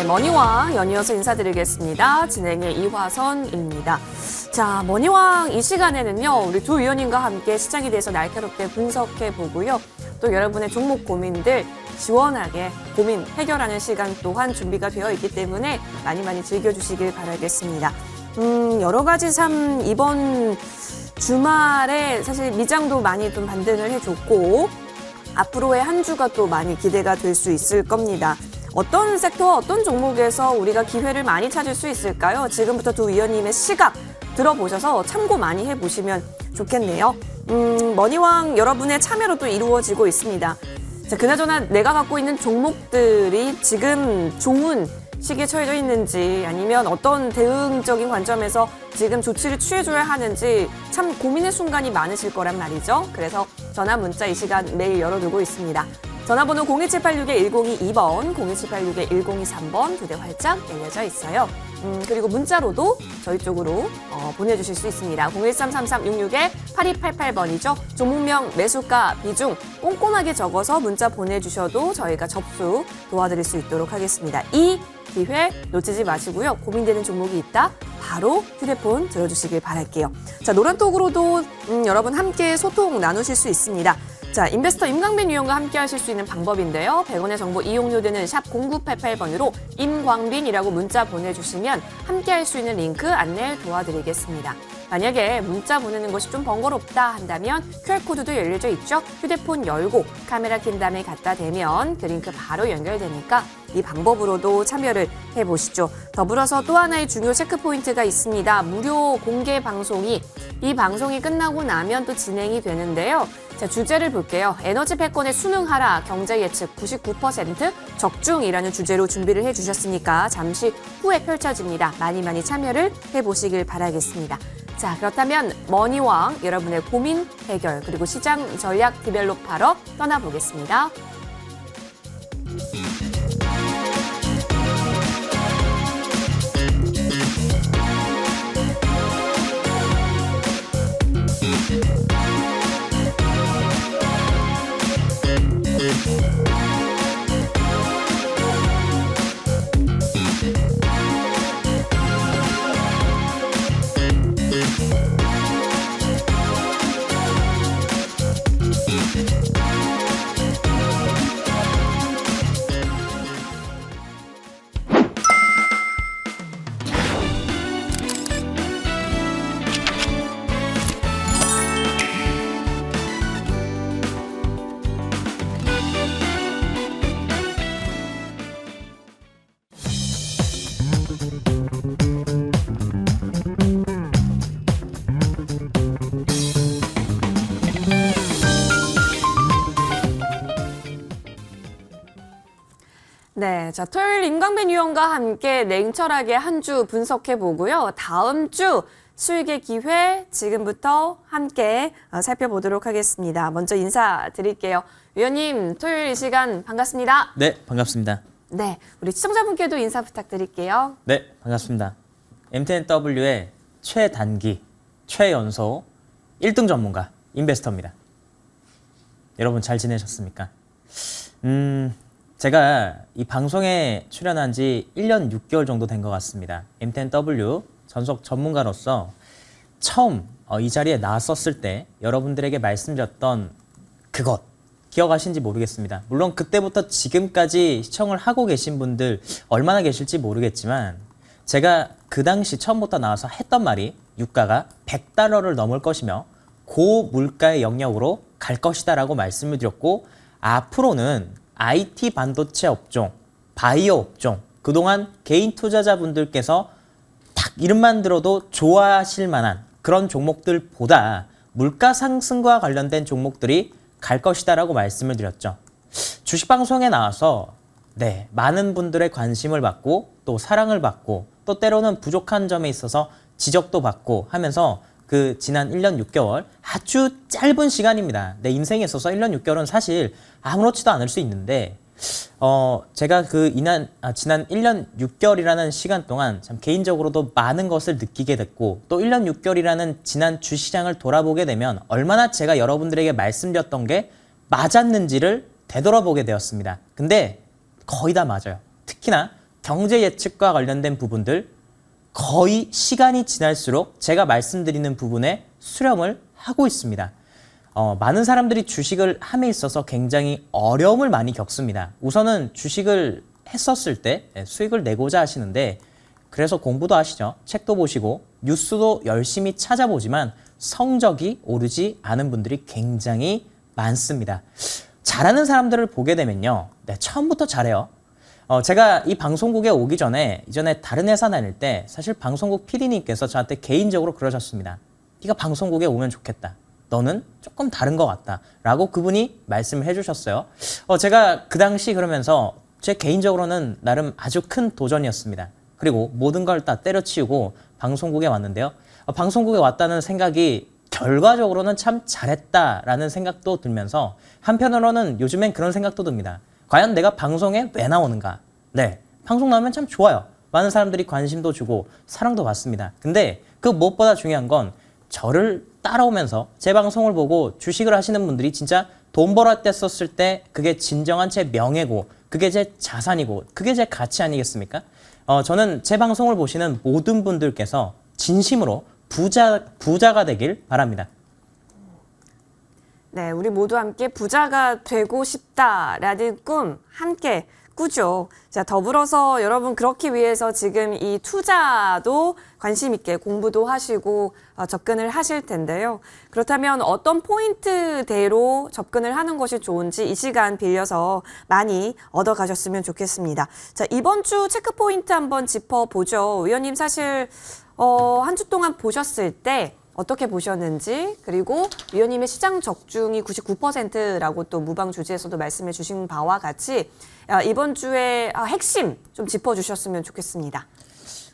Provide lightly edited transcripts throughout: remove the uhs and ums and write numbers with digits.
머니왕 연이어서 인사드리겠습니다. 진행의 이화선입니다. 자, 머니왕 이 시간에는요, 우리 두 위원님과 함께 시장에 대해서 날카롭게 분석해 보고요. 또 여러분의 종목 고민들 시원하게 고민 해결하는 시간 또한 준비가 되어 있기 때문에 많이 즐겨주시길 바라겠습니다. 여러 가지 참 이번 주말에 사실 미장도 많이 좀 반등을 해줬고 앞으로의 한 주가 또 많이 기대가 될 수 있을 겁니다. 어떤 섹터, 어떤 종목에서 우리가 기회를 많이 찾을 수 있을까요? 지금부터 두 위원님의 시각 들어보셔서 참고 많이 해보시면 좋겠네요. 머니왕 여러분의 참여로 또 이루어지고 있습니다. 자, 그나저나 내가 갖고 있는 종목들이 지금 좋은 시기에 처해져 있는지 아니면 어떤 대응적인 관점에서 지금 조치를 취해줘야 하는지 참 고민의 순간이 많으실 거란 말이죠. 그래서 전화 문자 이 시간 매일 열어두고 있습니다. 전화번호 02786-1022번, 02786-1023번 두 대 활짝 열려져 있어요. 그리고 문자로도 저희 쪽으로 보내주실 수 있습니다. 013-3366-8288번이죠. 종목명, 매수가, 비중 꼼꼼하게 적어서 문자 보내주셔도 저희가 접수 도와드릴 수 있도록 하겠습니다. 이 기회 놓치지 마시고요. 고민되는 종목이 있다? 바로 휴대폰 들어주시길 바랄게요. 자, 노란톡으로도 여러분 함께 소통 나누실 수 있습니다. 자, 인베스터 임광빈 위원과 함께 하실 수 있는 방법인데요. 100원의 정보 이용료 되는 샵 0988번으로 임광빈이라고 문자 보내주시면 함께 할 수 있는 링크 안내 도와드리겠습니다. 만약에 문자 보내는 것이 좀 번거롭다 한다면 QR코드도 열려져 있죠. 휴대폰 열고 카메라 킨 다음에 갖다 대면 그 링크 바로 연결되니까 이 방법으로도 참여를 해보시죠. 더불어서 또 하나의 중요 체크포인트가 있습니다. 무료 공개 방송이 이 방송이 끝나고 나면 또 진행이 되는데요. 자, 주제를 볼게요. 에너지 패권에 순응하라, 경제 예측 99% 적중이라는 주제로 준비를 해주셨으니까 잠시 후에 펼쳐집니다. 많이 참여를 해보시길 바라겠습니다. 자, 그렇다면 머니왕 여러분의 고민 해결 그리고 시장 전략 디벨롭하러 떠나보겠습니다. 네, 자, 토요일 임광빈 위원과 함께 냉철하게 한 주 분석해 보고요. 다음 주 수익의 기회 지금부터 함께 살펴보도록 하겠습니다. 먼저 인사드릴게요. 위원님, 토요일 이 시간 반갑습니다. 네, 반갑습니다. 네, 우리 시청자분께도 인사 부탁드릴게요. 네, 반갑습니다. MTNW의 최단기, 최연소 1등 전문가 인베스터입니다. 여러분 잘 지내셨습니까? 제가 이 방송에 출연한 지 1년 6개월 정도 된 것 같습니다. MTNW 전속 전문가로서 처음 이 자리에 나왔었을 때 여러분들에게 말씀드렸던 그것 기억하신지 모르겠습니다. 물론 그때부터 지금까지 시청을 하고 계신 분들 얼마나 계실지 모르겠지만 제가 그 당시 처음부터 나와서 했던 말이 유가가 100달러를 넘을 것이며 고물가의 영역으로 갈 것이다 라고 말씀을 드렸고 앞으로는 IT 반도체 업종, 바이오 업종, 그동안 개인 투자자분들께서 딱 이름만 들어도 좋아하실 만한 그런 종목들보다 물가 상승과 관련된 종목들이 갈 것이다 라고 말씀을 드렸죠. 주식방송에 나와서 네, 많은 분들의 관심을 받고 또 사랑을 받고 또 때로는 부족한 점에 있어서 지적도 받고 하면서 그 지난 1년 6개월 아주 짧은 시간입니다. 내 인생에 있어서 1년 6개월은 사실 아무렇지도 않을 수 있는데 제가 지난 1년 6개월이라는 시간 동안 참 개인적으로도 많은 것을 느끼게 됐고 또 1년 6개월이라는 지난 주시장을 돌아보게 되면 얼마나 제가 여러분들에게 말씀드렸던 게 맞았는지를 되돌아보게 되었습니다. 근데 거의 다 맞아요. 특히나 경제 예측과 관련된 부분들 거의 시간이 지날수록 제가 말씀드리는 부분에 수렴을 하고 있습니다. 많은 사람들이 주식을 함에 있어서 굉장히 어려움을 많이 겪습니다. 우선은 주식을 했었을 때 수익을 내고자 하시는데 그래서 공부도 하시죠. 책도 보시고 뉴스도 열심히 찾아보지만 성적이 오르지 않은 분들이 굉장히 많습니다. 잘하는 사람들을 보게 되면요. 처음부터 잘해요. 제가 이 방송국에 오기 전에 이전에 다른 회사 다닐 때 사실 방송국 PD님께서 저한테 개인적으로 그러셨습니다. 네가 방송국에 오면 좋겠다. 너는 조금 다른 것 같다. 라고 그분이 말씀을 해주셨어요. 제가 그 당시 그러면서 제 개인적으로는 나름 아주 큰 도전이었습니다. 그리고 모든 걸 다 때려치우고 방송국에 왔는데요. 방송국에 왔다는 생각이 결과적으로는 참 잘했다라는 생각도 들면서 한편으로는 요즘엔 그런 생각도 듭니다. 과연 내가 방송에 왜 나오는가? 네, 방송 나오면 참 좋아요. 많은 사람들이 관심도 주고 사랑도 받습니다. 근데 그 무엇보다 중요한 건 저를 따라오면서 제 방송을 보고 주식을 하시는 분들이 진짜 돈 벌어 때 썼을 때 그게 진정한 제 명예고 그게 제 자산이고 그게 제 가치 아니겠습니까? 저는 제 방송을 보시는 모든 분들께서 진심으로 부자가 되길 바랍니다. 네, 우리 모두 함께 부자가 되고 싶다라는 꿈 함께 꾸죠. 자, 더불어서 여러분 그렇기 위해서 지금 이 투자도 관심 있게 공부도 하시고 접근을 하실 텐데요. 그렇다면 어떤 포인트대로 접근을 하는 것이 좋은지 이 시간 빌려서 많이 얻어가셨으면 좋겠습니다. 자, 이번 주 체크 포인트 한번 짚어보죠. 위원님 사실 한 주 동안 보셨을 때 어떻게 보셨는지, 그리고 위원님의 시장 적중이 99%라고 또 무방 주지에서도 말씀해 주신 바와 같이 이번 주의 핵심 좀 짚어주셨으면 좋겠습니다.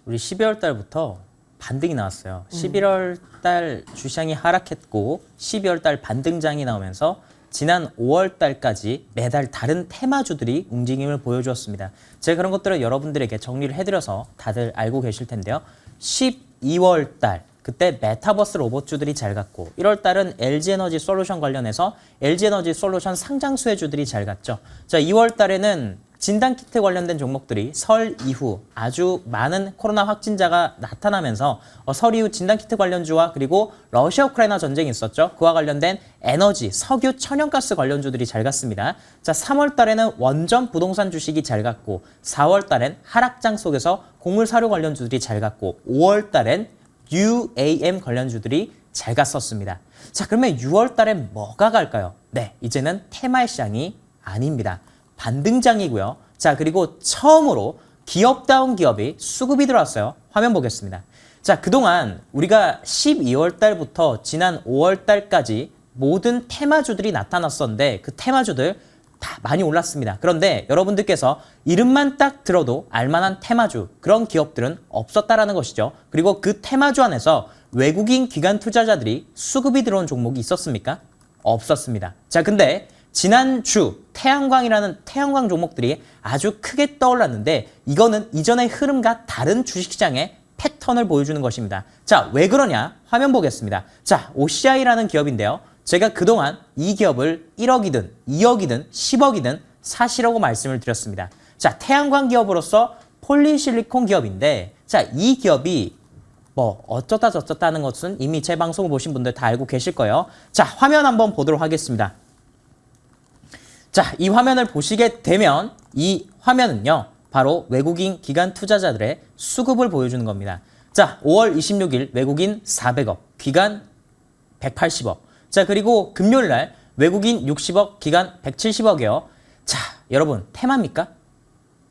우리 12월 달부터 반등이 나왔어요. 11월 달 주시장이 하락했고 12월 달 반등장이 나오면서 지난 5월 달까지 매달 다른 테마주들이 움직임을 보여주었습니다. 제가 그런 것들을 여러분들에게 정리를 해드려서 다들 알고 계실 텐데요. 12월 달 그때 메타버스 로봇주들이 잘 갔고 1월 달은 LG에너지 솔루션 관련해서 LG에너지 솔루션 상장 수혜주들이 잘 갔죠. 자, 2월 달에는 진단키트 관련된 종목들이 설 이후 아주 많은 코로나 확진자가 나타나면서 설 이후 진단키트 관련주와 그리고 러시아 우크라이나 전쟁이 있었죠. 그와 관련된 에너지, 석유, 천연가스 관련주들이 잘 갔습니다. 자, 3월 달에는 원전 부동산 주식이 잘 갔고 4월 달엔 하락장 속에서 곡물 사료 관련주들이 잘 갔고 5월 달엔 UAM 관련주들이 잘 갔었습니다. 자, 그러면 6월 달엔 뭐가 갈까요? 네, 이제는 테마의 시장이 아닙니다. 반등장이고요. 자, 그리고 처음으로 기업다운 기업이 수급이 들어왔어요. 화면 보겠습니다. 자, 그동안 우리가 12월 달부터 지난 5월 달까지 모든 테마주들이 나타났었는데 그 테마주들 다 많이 올랐습니다. 그런데 여러분들께서 이름만 딱 들어도 알만한 테마주, 그런 기업들은 없었다라는 것이죠. 그리고 그 테마주 안에서 외국인 기관 투자자들이 수급이 들어온 종목이 있었습니까? 없었습니다. 자, 근데 지난주 태양광이라는 태양광 종목들이 아주 크게 떠올랐는데 이거는 이전의 흐름과 다른 주식시장의 패턴을 보여주는 것입니다. 자, 왜 그러냐? 화면 보겠습니다. 자, OCI라는 기업인데요. 제가 그동안 이 기업을 1억이든 2억이든 10억이든 사시라고 말씀을 드렸습니다. 자, 태양광 기업으로서 폴리실리콘 기업인데 자, 이 기업이 뭐 어쩌다 저쩌다 하는 것은 이미 제 방송을 보신 분들 다 알고 계실 거예요. 자, 화면 한번 보도록 하겠습니다. 자, 이 화면을 보시게 되면 이 화면은요. 바로 외국인 기관 투자자들의 수급을 보여주는 겁니다. 자, 5월 26일 외국인 400억, 기관 180억. 자, 그리고 금요일 날 외국인 60억, 기관 170억이에요. 자, 여러분 테마입니까?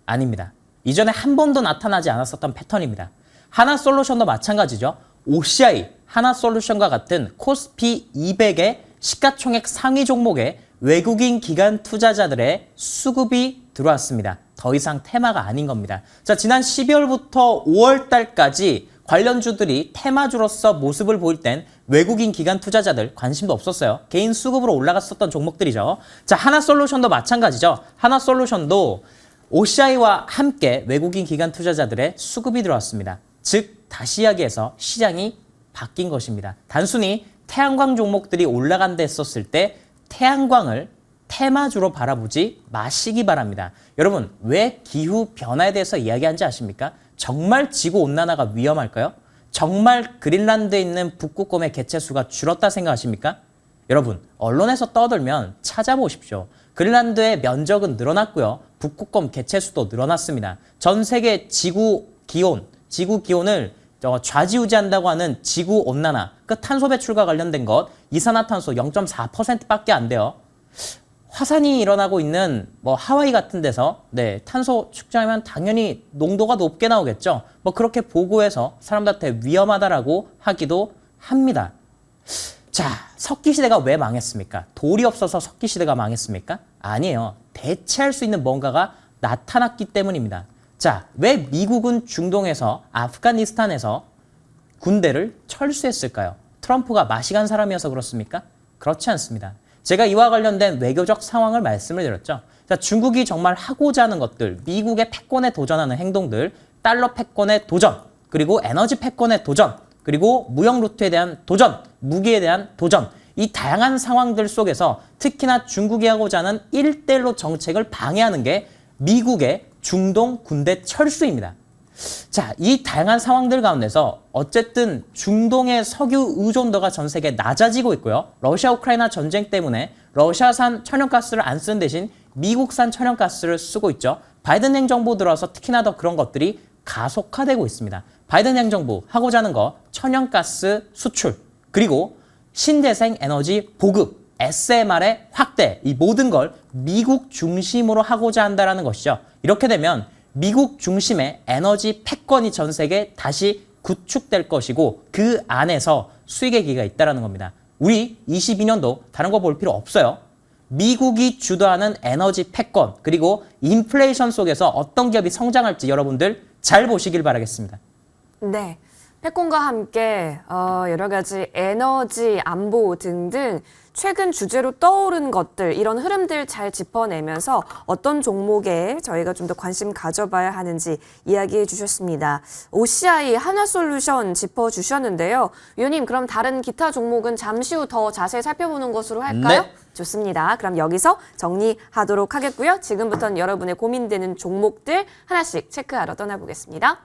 아닙니다. 이전에 한 번도 나타나지 않았었던 패턴입니다. 하나솔루션도 마찬가지죠. OCI, 하나솔루션과 같은 코스피 200의 시가총액 상위 종목에 외국인 기관 투자자들의 수급이 들어왔습니다. 더 이상 테마가 아닌 겁니다. 자, 지난 12월부터 5월 달까지 관련주들이 테마주로서 모습을 보일 땐 외국인 기관 투자자들 관심도 없었어요. 개인 수급으로 올라갔었던 종목들이죠. 자, 하나솔루션도 마찬가지죠. 하나솔루션도 OCI와 함께 외국인 기관 투자자들의 수급이 들어왔습니다. 즉, 다시 이야기해서 시장이 바뀐 것입니다. 단순히 태양광 종목들이 올라간다 했었을 때 태양광을 테마주로 바라보지 마시기 바랍니다. 여러분, 왜 기후 변화에 대해서 이야기하는지 아십니까? 정말 지구온난화가 위험할까요? 정말 그린란드에 있는 북극곰의 개체수가 줄었다 생각하십니까? 여러분, 언론에서 떠들면 찾아보십시오. 그린란드의 면적은 늘어났고요. 북극곰 개체수도 늘어났습니다. 전 세계 지구 기온을 좌지우지한다고 하는 지구온난화, 그 탄소 배출과 관련된 것, 이산화탄소 0.4%밖에 안 돼요. 화산이 일어나고 있는 하와이 같은 데서 탄소 측정하면 당연히 농도가 높게 나오겠죠. 그렇게 보고해서 사람들한테 위험하다라고 하기도 합니다. 자, 석기시대가 왜 망했습니까? 돌이 없어서 석기시대가 망했습니까? 아니에요. 대체할 수 있는 뭔가가 나타났기 때문입니다. 자, 왜 미국은 중동에서 아프가니스탄에서 군대를 철수했을까요? 트럼프가 마시간 사람이어서 그렇습니까? 그렇지 않습니다. 제가 이와 관련된 외교적 상황을 말씀을 드렸죠. 자, 중국이 정말 하고자 하는 것들, 미국의 패권에 도전하는 행동들, 달러 패권의 도전, 그리고 에너지 패권의 도전, 그리고 무역 루트에 대한 도전, 무기에 대한 도전, 이 다양한 상황들 속에서 특히나 중국이 하고자 하는 1대1로 정책을 방해하는 게 미국의 중동 군대 철수입니다. 자, 이 다양한 상황들 가운데서 어쨌든 중동의 석유 의존도가 전 세계에 낮아지고 있고요. 러시아 우크라이나 전쟁 때문에 러시아산 천연가스를 안 쓰는 대신 미국산 천연가스를 쓰고 있죠. 바이든 행정부 들어서 특히나 더 그런 것들이 가속화되고 있습니다. 바이든 행정부 하고자 하는 거 천연가스 수출, 그리고 신재생 에너지 보급, SMR의 확대, 이 모든 걸 미국 중심으로 하고자 한다는 것이죠. 이렇게 되면 미국 중심의 에너지 패권이 전 세계에 다시 구축될 것이고 그 안에서 수익의 기회가 있다는 겁니다. 우리 22년도 다른 거 볼 필요 없어요. 미국이 주도하는 에너지 패권, 그리고 인플레이션 속에서 어떤 기업이 성장할지 여러분들 잘 보시길 바라겠습니다. 네. 패권과 함께 여러 가지 에너지, 안보 등등 최근 주제로 떠오른 것들, 이런 흐름들 잘 짚어내면서 어떤 종목에 저희가 좀 더 관심 가져봐야 하는지 이야기해 주셨습니다. OCI 한화솔루션 짚어주셨는데요. 위원님, 그럼 다른 기타 종목은 잠시 후 더 자세히 살펴보는 것으로 할까요? 네. 좋습니다. 그럼 여기서 정리하도록 하겠고요. 지금부터는 여러분의 고민되는 종목들 하나씩 체크하러 떠나보겠습니다.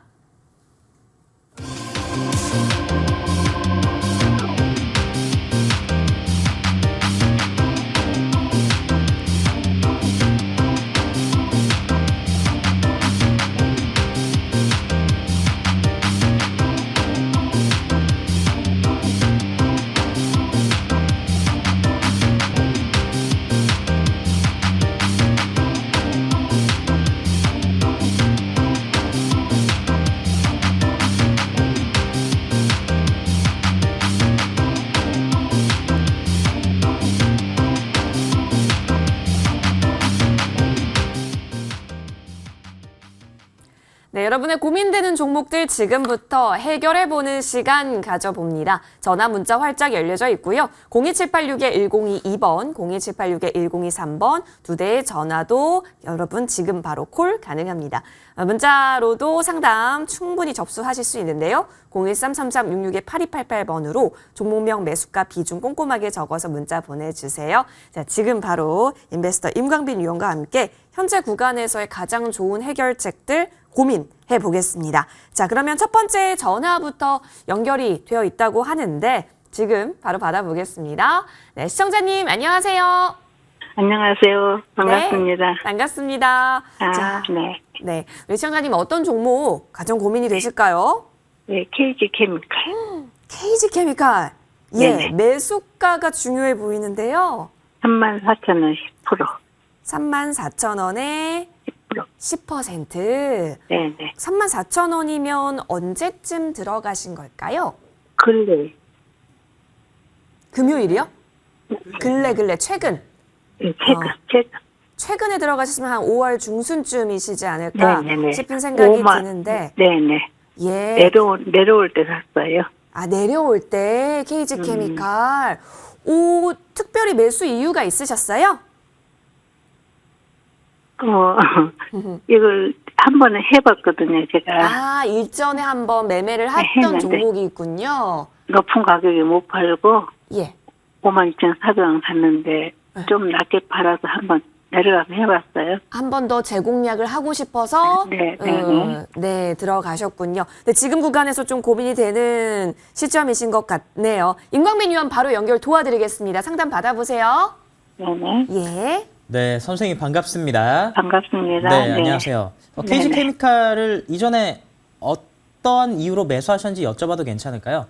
네, 여러분의 고민되는 종목들 지금부터 해결해보는 시간 가져봅니다. 전화 문자 활짝 열려져 있고요. 02786-1022번, 02786-1023번 두 대의 전화도 여러분 지금 바로 콜 가능합니다. 문자로도 상담 충분히 접수하실 수 있는데요. 013-3366-8288번으로 종목명, 매수가, 비중 꼼꼼하게 적어서 문자 보내주세요. 자, 지금 바로 인베스터 임광빈 위원과 함께 현재 구간에서의 가장 좋은 해결책들 고민해 보겠습니다. 자, 그러면 첫 번째 전화부터 연결이 되어 있다고 하는데 지금 바로 받아보겠습니다. 네, 시청자님 안녕하세요. 안녕하세요. 반갑습니다. 네, 반갑습니다. 자, 네. 네, 우리 시청자님 어떤 종목 가장 고민이 되실까요? 네, KG 케미칼. KG 케미칼. 예, 네네. 매수가가 중요해 보이는데요. 34,000원 10%. 34,000원에 10%. 네네. 34,000원이면 언제쯤 들어가신 걸까요? 근래. 금요일이요? 근래, 최근. 네, 최근. 최근에 들어가셨으면 한 5월 중순쯤이시지 않을까 네네네. 싶은 생각이 5만. 드는데. 네네. 예. 내려올 때 샀어요. 아, 내려올 때 KG 케미칼. 오, 특별히 매수 이유가 있으셨어요? 이걸 한 번에 해봤거든요, 제가. 아, 일전에 한번 매매를 했던 했는데. 종목이 있군요. 높은 가격에 못 팔고, 예. 52,400원 샀는데, 좀 낮게 팔아서 한번 내려가서 해봤어요. 한 번 더 재공략을 하고 싶어서 네, 네, 들어가셨군요. 근데 지금 구간에서 좀 고민이 되는 시점이신 것 같네요. 임광민 위원 바로 연결 도와드리겠습니다. 상담 받아보세요. 네네. 예. 네, 선생님 반갑습니다. 반갑습니다. 네, 안녕하세요. KG 네네. 케미칼을 이전에 어떠한 이유로 매수하셨는지 여쭤봐도 괜찮을까요?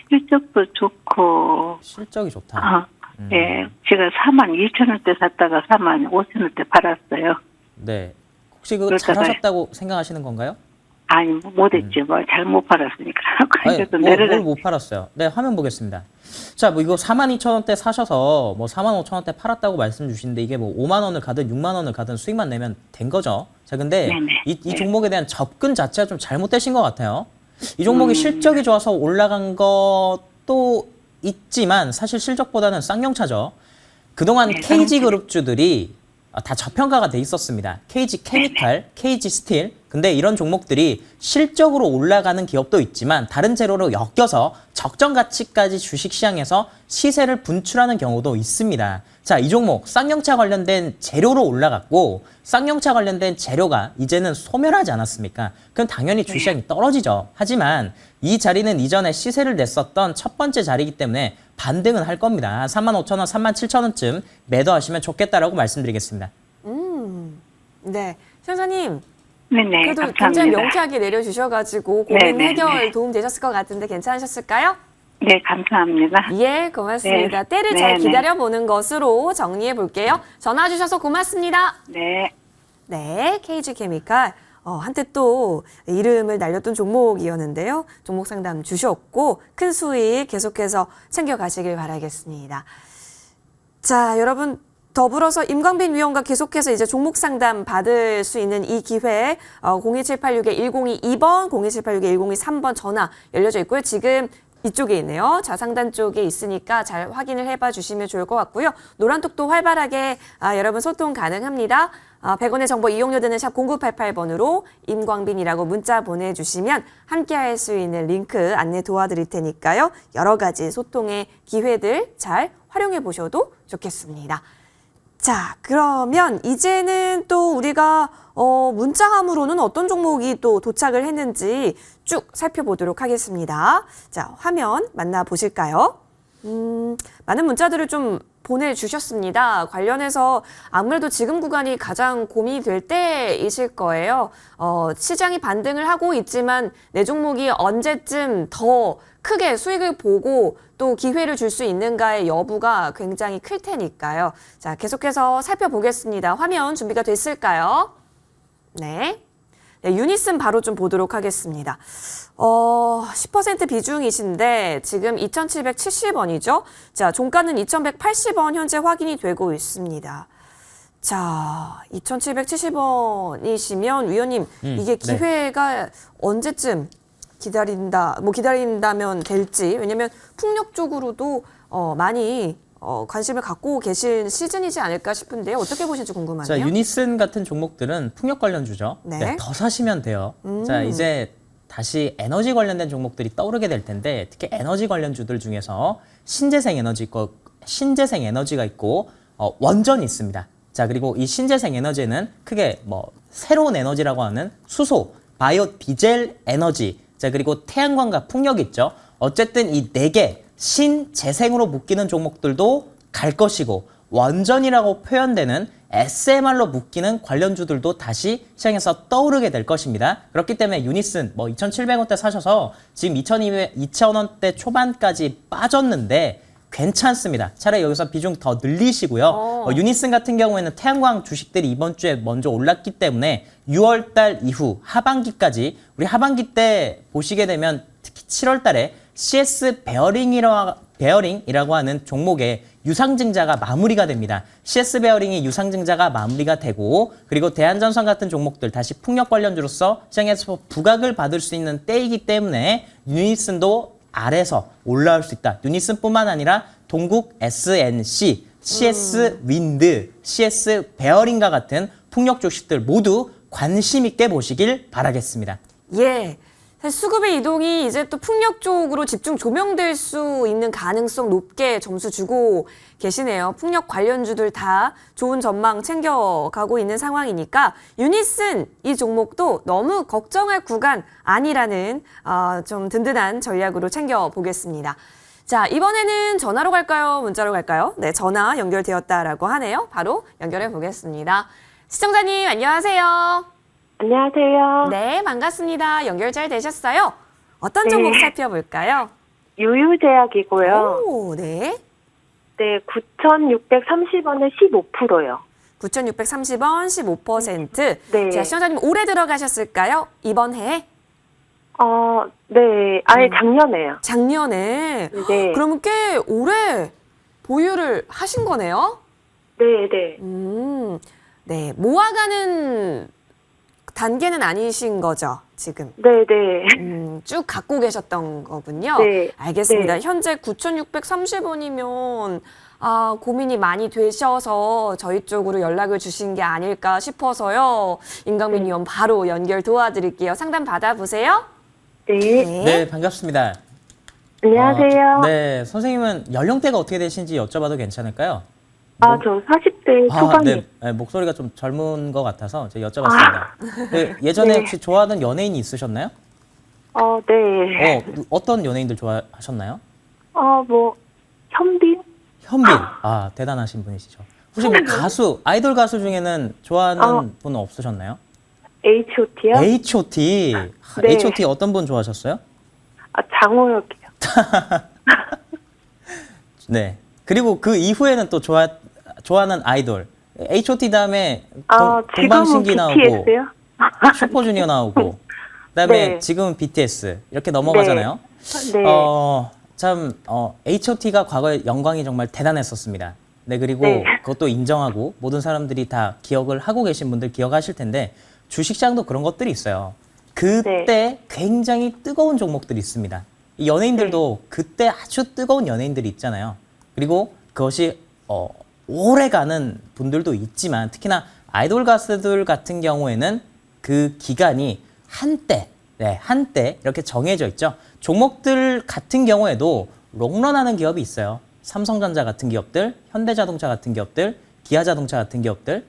실적도 좋고, 실적이 좋다. 예, 제가 42,000원대 샀다가 45,000원대 팔았어요. 네. 혹시 그거 그러다가- 잘하셨다고 생각하시는 건가요? 아니, 못했죠. 뭐, 잘못 팔았으니까. 아니, 그래도 뭘 내려가. 못 팔았어요? 네, 화면 보겠습니다. 자, 뭐 이거 42,000원대 사셔서 뭐 45,000원대 팔았다고 말씀 주시는데 이게 뭐 5만 원을 가든 6만 원을 가든 수익만 내면 된 거죠. 자, 근데 네네. 이 종목에 대한 접근 자체가 좀 잘못되신 것 같아요. 이 종목이 실적이 좋아서 올라간 것도 있지만 사실 실적보다는 쌍용차죠. 그동안 네, KG 그룹주들이 다 저평가가 돼 있었습니다. KG 케미칼, KG 스틸. 근데 이런 종목들이 실적으로 올라가는 기업도 있지만 다른 재료로 엮여서 적정 가치까지 주식시장에서 시세를 분출하는 경우도 있습니다. 자, 이 종목 쌍용차 관련된 재료로 올라갔고 쌍용차 관련된 재료가 이제는 소멸하지 않았습니까? 그럼 당연히 주식시장이 떨어지죠. 하지만 이 자리는 이전에 시세를 냈었던 첫 번째 자리이기 때문에 반등은 할 겁니다. 35,000원, 37,000원쯤 매도하시면 좋겠다라고 말씀드리겠습니다. 네. 선생님, 네네. 그래도 굉장히 감사합니다. 명쾌하게 내려주셔가지고 고민 네네, 해결 네. 도움 되셨을 것 같은데 괜찮으셨을까요? 네, 감사합니다. 예, 고맙습니다. 네. 때를 네, 잘 네. 기다려보는 것으로 정리해 볼게요. 전화 주셔서 고맙습니다. 네. 네, KG 케미칼. 한때 또 이름을 날렸던 종목이었는데요. 종목 상담 주셨고 큰 수익 계속해서 챙겨가시길 바라겠습니다. 자, 여러분 더불어서 임광빈 위원과 계속해서 이제 종목 상담 받을 수 있는 이 기회 02786-1022번, 02786-1023번 전화 열려져 있고요. 지금 이쪽에 있네요. 좌상단 쪽에 있으니까 잘 확인을 해봐 주시면 좋을 것 같고요. 노란톡도 활발하게 여러분 소통 가능합니다. 100원의 정보 이용료 드는 샵 0988번으로 임광빈이라고 문자 보내주시면 함께할 수 있는 링크 안내 도와드릴 테니까요. 여러 가지 소통의 기회들 잘 활용해 보셔도 좋겠습니다. 자, 그러면 이제는 또 우리가 문자함으로는 어떤 종목이 또 도착을 했는지 쭉 살펴보도록 하겠습니다. 자, 화면 만나보실까요? 많은 문자들을 좀 보내주셨습니다. 관련해서 아무래도 지금 구간이 가장 고민이 될 때이실 거예요. 시장이 반등을 하고 있지만 내 종목이 언제쯤 더 크게 수익을 보고 또 기회를 줄 수 있는가의 여부가 굉장히 클 테니까요. 자, 계속해서 살펴보겠습니다. 화면 준비가 됐을까요? 네. 네, 유니슨 바로 좀 보도록 하겠습니다. 10% 비중이신데 지금 2,770원이죠. 자, 종가는 2,180원 현재 확인이 되고 있습니다. 자, 2,770원이시면 위원님 이게 기회가 언제쯤 기다린다면 될지. 왜냐면 풍력 쪽으로도 많이 관심을 갖고 계신 시즌이지 않을까 싶은데 어떻게 보실지 궁금하네요. 자, 유니슨 같은 종목들은 풍력 관련주죠. 네. 더 사시면 돼요. 자, 이제 다시 에너지 관련된 종목들이 떠오르게 될 텐데 특히 에너지 관련주들 중에서 신재생 에너지가 있고 원전이 있습니다. 자, 그리고 이 신재생 에너지는 크게 뭐 새로운 에너지라고 하는 수소, 바이오 디젤 에너지, 자, 그리고 태양광과 풍력 있죠. 어쨌든 이 4개 신재생으로 묶이는 종목들도 갈 것이고 원전이라고 표현되는 SMR로 묶이는 관련주들도 다시 시장에서 떠오르게 될 것입니다. 그렇기 때문에 유니슨 뭐 2,700원대 사셔서 지금 2,000원대 초반까지 빠졌는데 괜찮습니다. 차라리 여기서 비중 더 늘리시고요. 유니슨 같은 경우에는 태양광 주식들이 이번 주에 먼저 올랐기 때문에 6월 달 이후 하반기까지 우리 하반기 때 보시게 되면 특히 7월 달에 CS 베어링이라고 하는 종목의 유상증자가 마무리가 됩니다. CS 베어링이 유상증자가 마무리가 되고 그리고 대한전선 같은 종목들 다시 풍력 관련주로서 시장에서 부각을 받을 수 있는 때이기 때문에 유니슨도 아래서 올라올 수 있다. 유니슨뿐만 아니라 동국 SNC, CS 윈드, CS 베어링과 같은 풍력 주식들 모두 관심 있게 보시길 바라겠습니다. 예. 수급의 이동이 이제 또 풍력 쪽으로 집중 조명될 수 있는 가능성 높게 점수 주고 계시네요. 풍력 관련주들 다 좋은 전망 챙겨가고 있는 상황이니까 유니슨 이 종목도 너무 걱정할 구간 아니라는 좀 든든한 전략으로 챙겨보겠습니다. 자, 이번에는 전화로 갈까요? 문자로 갈까요? 네, 전화 연결되었다라고 하네요. 바로 연결해 보겠습니다. 시청자님, 안녕하세요. 안녕하세요. 네, 반갑습니다. 연결 잘 되셨어요? 어떤 네. 종목 살펴볼까요? 유유제약이고요. 오, 네. 네, 9,630원에 15%요. 9,630원, 15%. 네. 자, 시청자님 올해 들어가셨을까요? 이번 해에? 네. 아니, 작년에요. 작년에? 네. 그러면 꽤 오래 보유를 하신 거네요? 네, 네. 네. 모아가는 단계는 아니신 거죠, 지금? 네, 네. 쭉 갖고 계셨던 거군요. 네. 알겠습니다. 네. 현재 9,630원이면 고민이 많이 되셔서 저희 쪽으로 연락을 주신 게 아닐까 싶어서요. 임강민 의원 바로 연결 도와드릴게요. 상담 받아보세요. 네. 네, 반갑습니다. 안녕하세요. 네, 선생님은 연령대가 어떻게 되신지 여쭤봐도 괜찮을까요? 저 40대 초반이에요. 네, 목소리가 좀 젊은 것 같아서 제가 여쭤봤습니다. 예전에 네. 혹시 좋아하는 연예인이 있으셨나요? 네. 어떤 연예인들 좋아하셨나요? 현빈? 현빈. 대단하신 분이시죠. 혹시 뭐 가수, 아이돌 가수 중에는 좋아하는 분은 없으셨나요? H.O.T요? H.O.T. 네. H.O.T 어떤 분 좋아하셨어요? 장호혁이요. 네. 그리고 그 이후에는 또 좋아하는 아이돌. H.O.T 다음에 지금은 동방신기 나오고 BTS요? 슈퍼주니어 나오고 그다음에 네. 지금은 BTS 이렇게 넘어가잖아요. 네. H.O.T가 과거에 영광이 정말 대단했었습니다. 네, 그리고 네. 그것도 인정하고 모든 사람들이 다 기억을 하고 계신 분들 기억하실 텐데 주식시장도 그런 것들이 있어요. 그때 네. 굉장히 뜨거운 종목들이 있습니다. 이 연예인들도 그때 아주 뜨거운 연예인들이 있잖아요. 그리고 그것이 오래 가는 분들도 있지만 특히나 아이돌 가수들 같은 경우에는 그 기간이 한때 이렇게 정해져 있죠. 종목들 같은 경우에도 롱런하는 기업이 있어요. 삼성전자 같은 기업들, 현대자동차 같은 기업들, 기아자동차 같은 기업들.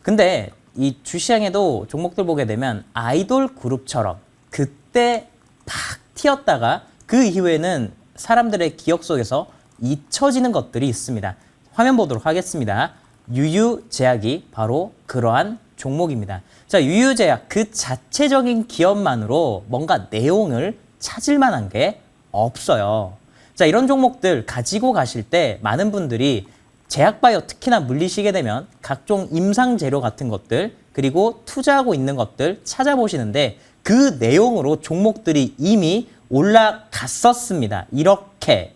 근데 이 주시장에도 종목들 보게 되면 아이돌 그룹처럼 그때 팍 튀었다가 그 이후에는 사람들의 기억 속에서 잊혀지는 것들이 있습니다. 화면 보도록 하겠습니다. 유유제약이 바로 그러한 종목입니다. 자, 유유제약 그 자체적인 기업만으로 뭔가 내용을 찾을 만한 게 없어요. 자, 이런 종목들 가지고 가실 때 많은 분들이 제약바이오 특히나 물리시게 되면 각종 임상재료 같은 것들 그리고 투자하고 있는 것들 찾아보시는데 그 내용으로 종목들이 이미 올라갔었습니다. 이렇게.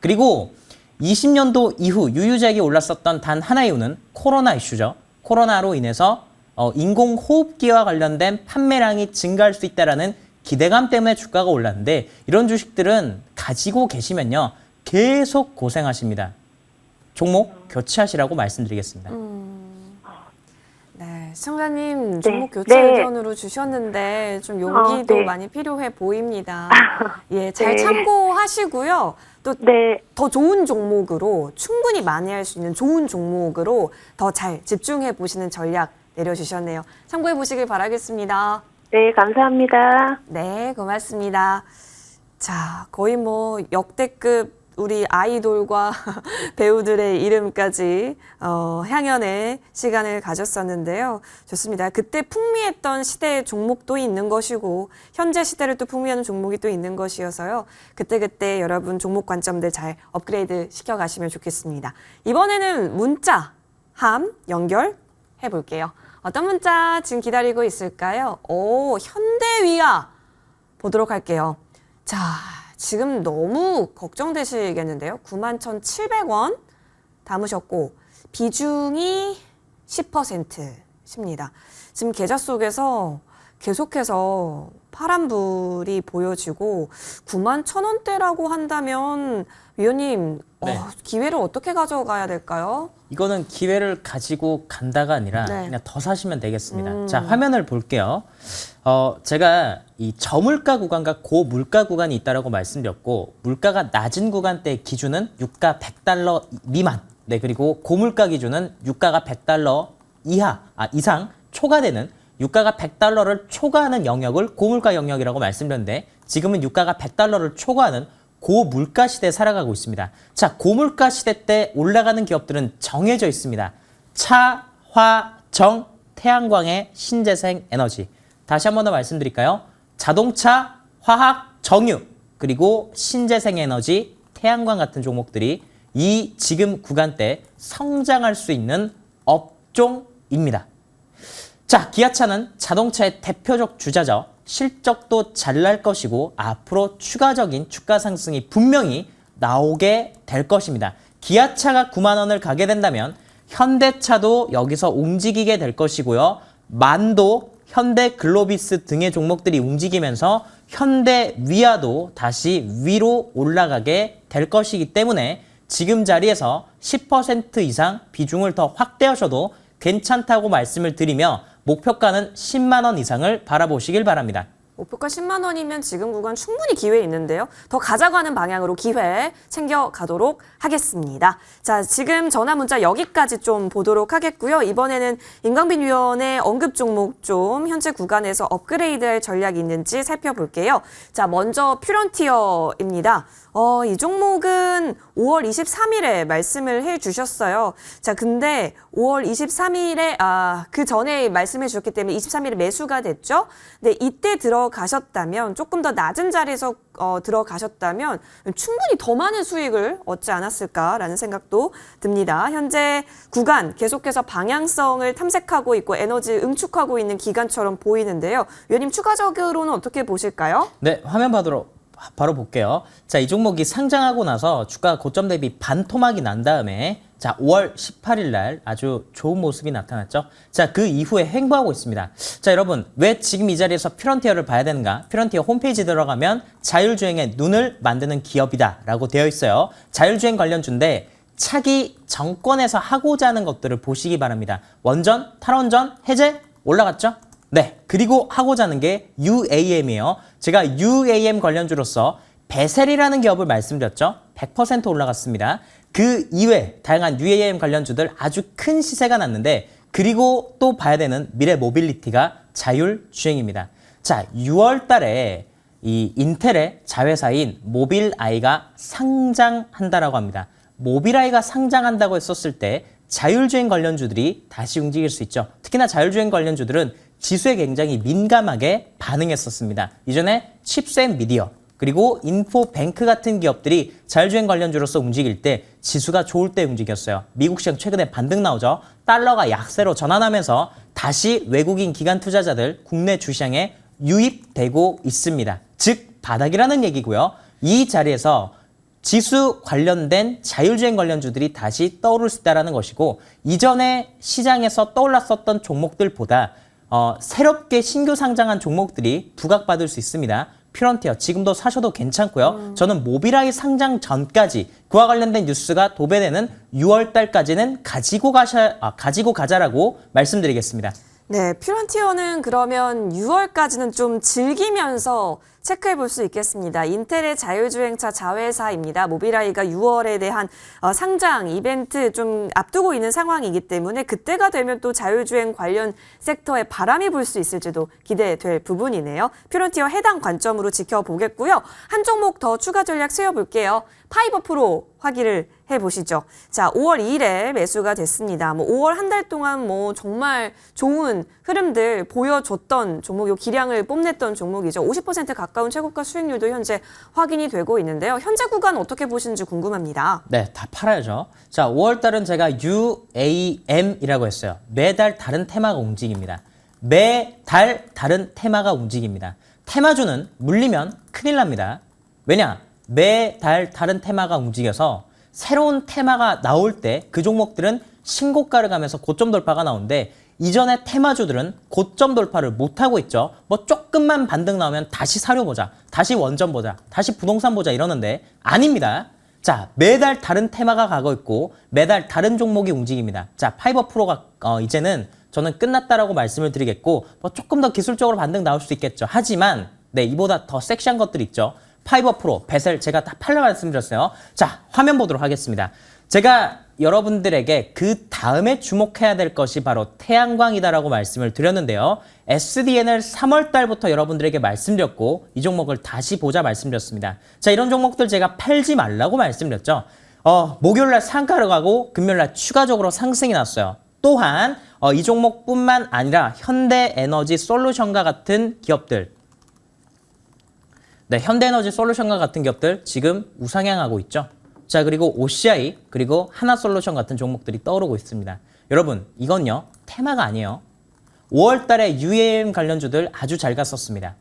그리고 20년도 이후 유유제약이 올랐었던 단 하나의 이유는 코로나 이슈죠. 코로나로 인해서 인공호흡기와 관련된 판매량이 증가할 수 있다는 기대감 때문에 주가가 올랐는데 이런 주식들은 가지고 계시면요. 계속 고생하십니다. 종목 교체하시라고 말씀드리겠습니다. 네, 시청자님 네. 종목 교체 네. 의견으로 주셨는데 좀 용기도 네. 많이 필요해 보입니다. 예, 잘 네. 참고하시고요. 또 네. 더 좋은 종목으로 충분히 만회할 수 있는 좋은 종목으로 더 잘 집중해 보시는 전략 내려주셨네요. 참고해 보시길 바라겠습니다. 네, 감사합니다. 네, 고맙습니다. 자, 거의 뭐 역대급 우리 아이돌과 배우들의 이름까지 향연의 시간을 가졌었는데요. 좋습니다. 그때 풍미했던 시대의 종목도 있는 것이고 현재 시대를 또 풍미하는 종목이 또 있는 것이어서요. 그때그때 여러분 종목 관점들 잘 업그레이드 시켜가시면 좋겠습니다. 이번에는 문자 함 연결해 볼게요. 어떤 문자 지금 기다리고 있을까요? 현대위아 보도록 할게요. 자, 지금 너무 걱정되시겠는데요. 91,700원 담으셨고 비중이 10%입니다. 지금 계좌 속에서 계속해서 파란불이 보여지고 91,000원대라고 한다면 위원님 네. 기회를 어떻게 가져가야 될까요? 이거는 기회를 가지고 간다가 아니라 네. 그냥 더 사시면 되겠습니다. 자, 화면을 볼게요. 제가 이 저물가 구간과 고물가 구간이 있다라고 말씀드렸고, 물가가 낮은 구간대 기준은 유가 100달러 미만, 네, 그리고 고물가 기준은 유가가 100달러 이상 초과되는, 유가가 100달러를 초과하는 영역을 고물가 영역이라고 말씀드렸는데, 지금은 유가가 100달러를 초과하는 고물가 시대에 살아가고 있습니다. 자, 고물가 시대 때 올라가는 기업들은 정해져 있습니다. 차, 화, 정, 태양광의 신재생 에너지. 다시 한 번 더 말씀드릴까요? 자동차, 화학, 정유, 그리고 신재생 에너지, 태양광 같은 종목들이 이 지금 구간대 성장할 수 있는 업종입니다. 자, 기아차는 자동차의 대표적 주자죠. 실적도 잘 날 것이고 앞으로 추가적인 주가 상승이 분명히 나오게 될 것입니다. 기아차가 9만 원을 가게 된다면 현대차도 여기서 움직이게 될 것이고요. 만도, 현대글로비스 등의 종목들이 움직이면서 현대위아도 다시 위로 올라가게 될 것이기 때문에 지금 자리에서 10% 이상 비중을 더 확대하셔도 괜찮다고 말씀을 드리며 목표가는 10만 원 이상을 바라보시길 바랍니다. 목표가 10만 원이면 지금 구간 충분히 기회 있는데요. 더 가져가는 방향으로 기회 챙겨가도록 하겠습니다. 자, 지금 전화 문자 여기까지 좀 보도록 하겠고요. 이번에는 임강빈 위원의 언급 종목 좀 현재 구간에서 업그레이드할 전략이 있는지 살펴볼게요. 자, 먼저 퓨런티어입니다. 이 종목은 5월 23일에 말씀을 해주셨어요. 자, 근데 5월 23일에, 그 전에 말씀해 주셨기 때문에 23일에 매수가 됐죠? 네, 이때 들어가셨다면, 조금 더 낮은 자리에서 들어가셨다면 충분히 더 많은 수익을 얻지 않았을까라는 생각도 듭니다. 현재 구간 계속해서 방향성을 탐색하고 있고 에너지 응축하고 있는 기간처럼 보이는데요. 위원님 추가적으로는 어떻게 보실까요? 네, 화면 바로 볼게요. 자, 이 종목이 상장하고 나서 주가 고점 대비 반토막이 난 다음에 자, 5월 18일 날 아주 좋은 모습이 나타났죠. 자, 그 이후에 횡보하고 있습니다. 자, 여러분, 왜 지금 이 자리에서 퓨런티어를 봐야 되는가? 퓨런티어 홈페이지 들어가면 자율주행의 눈을 만드는 기업이다 라고 되어 있어요. 자율주행 관련주인데 차기 정권에서 하고자 하는 것들을 보시기 바랍니다. 원전, 탈원전, 해제 올라갔죠? 네, 그리고 하고자 하는 게 UAM이에요. 제가 UAM 관련주로서 베셀이라는 기업을 말씀드렸죠. 100% 올라갔습니다. 그 이외 다양한 UAM 관련주들 아주 큰 시세가 났는데, 그리고 또 봐야 되는 미래 모빌리티가 자율주행입니다. 자, 6월 달에 이 인텔의 자회사인 모빌아이가 상장한다라고 합니다. 모빌아이가 상장한다고 했었을 때 자율주행 관련주들이 다시 움직일 수 있죠. 특히나 자율주행 관련주들은 지수에 굉장히 민감하게 반응했었습니다. 이전에 칩셋 미디어, 그리고 인포뱅크 같은 기업들이 자율주행 관련주로서 움직일 때 지수가 좋을 때 움직였어요. 미국 시장 최근에 반등 나오죠. 달러가 약세로 전환하면서 다시 외국인 기관 투자자들 국내 주시장에 유입되고 있습니다. 즉 바닥이라는 얘기고요. 이 자리에서 지수 관련된 자율주행 관련주들이 다시 떠오를 수 있다는 것이고, 이전에 시장에서 떠올랐었던 종목들보다 새롭게 신규 상장한 종목들이 부각받을 수 있습니다. 퓨런티어 지금도 사셔도 괜찮고요. 저는 모빌아이 상장 전까지 그와 관련된 뉴스가 도배되는 6월 달까지는 가지고 가자라고 말씀드리겠습니다. 네, 퓨런티어는 그러면 6월까지는 좀 즐기면서 체크해 볼 수 있겠습니다. 인텔의 자율주행차 자회사입니다. 모빌아이가 6월에 대한 상장 이벤트 좀 앞두고 있는 상황이기 때문에 그때가 되면 또 자율주행 관련 섹터에 바람이 불 수 있을지도 기대될 부분이네요. 퓨런티어 해당 관점으로 지켜보겠고요. 한 종목 더 추가 전략 세워볼게요. 파이버 프로 확인을 해보시죠. 자, 5월 2일에 매수가 됐습니다. 5월 한 달 동안 정말 좋은 흐름들 보여줬던 종목, 요 기량을 뽐냈던 종목이죠. 50% 가까운 최고가 수익률도 현재 확인이 되고 있는데요. 현재 구간 어떻게 보시는지 궁금합니다. 네, 다 팔아야죠. 자, 5월 달은 제가 UAM이라고 했어요. 매달 다른 테마가 움직입니다. 매달 다른 테마가 움직입니다. 테마주는 물리면 큰일 납니다. 왜냐? 매달 다른 테마가 움직여서 새로운 테마가 나올 때 그 종목들은 신고가를 가면서 고점 돌파가 나오는데, 이전에 테마주들은 고점 돌파를 못하고 있죠. 조금만 반등 나오면 다시 사료 보자, 다시 원전 보자, 다시 부동산 보자 이러는데 아닙니다. 자, 매달 다른 테마가 가고 있고 매달 다른 종목이 움직입니다. 자, 파이버 프로가 이제는 저는 끝났다라고 말씀을 드리겠고 뭐 조금 더 기술적으로 반등 나올 수 있겠죠. 하지만 네, 이보다 더 섹시한 것들 있죠. 파이버 프로, 베셀 제가 다 팔려 말씀드렸어요. 자, 화면 보도록 하겠습니다. 제가 여러분들에게 그 다음에 주목해야 될 것이 바로 태양광이다라고 말씀을 드렸는데요. SDN을 3월 달부터 여러분들에게 말씀드렸고 이 종목을 다시 보자 말씀드렸습니다. 자, 이런 종목들 제가 팔지 말라고 말씀드렸죠. 목요일날 상가로 가고 금요일날 추가적으로 상승이 났어요. 또한 이 종목뿐만 아니라 현대에너지 솔루션과 같은 기업들, 네, 현대에너지 솔루션과 같은 기업들 지금 우상향하고 있죠. 자, 그리고 OCI 그리고 하나솔루션 같은 종목들이 떠오르고 있습니다. 여러분, 이건요 테마가 아니에요. 5월 달에 UAM 관련주들 아주 잘 갔었습니다.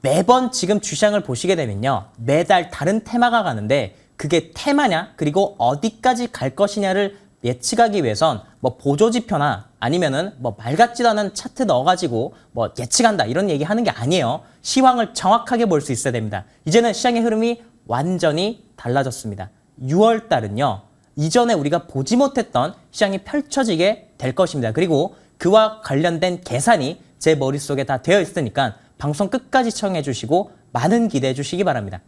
매번 지금 주시장을 보시게 되면요, 매달 다른 테마가 가는데 그게 테마냐 그리고 어디까지 갈 것이냐를 예측하기 위해선 뭐 보조지표나 아니면은 뭐 말 같지도 않은 차트 넣어가지고 뭐 예측한다 이런 얘기 하는 게 아니에요. 시황을 정확하게 볼 수 있어야 됩니다. 이제는 시장의 흐름이 완전히 달라졌습니다. 6월 달은요, 이전에 우리가 보지 못했던 시장이 펼쳐지게 될 것입니다. 그리고 그와 관련된 계산이 제 머릿속에 다 되어 있으니까 방송 끝까지 시청해 주시고 많은 기대해 주시기 바랍니다.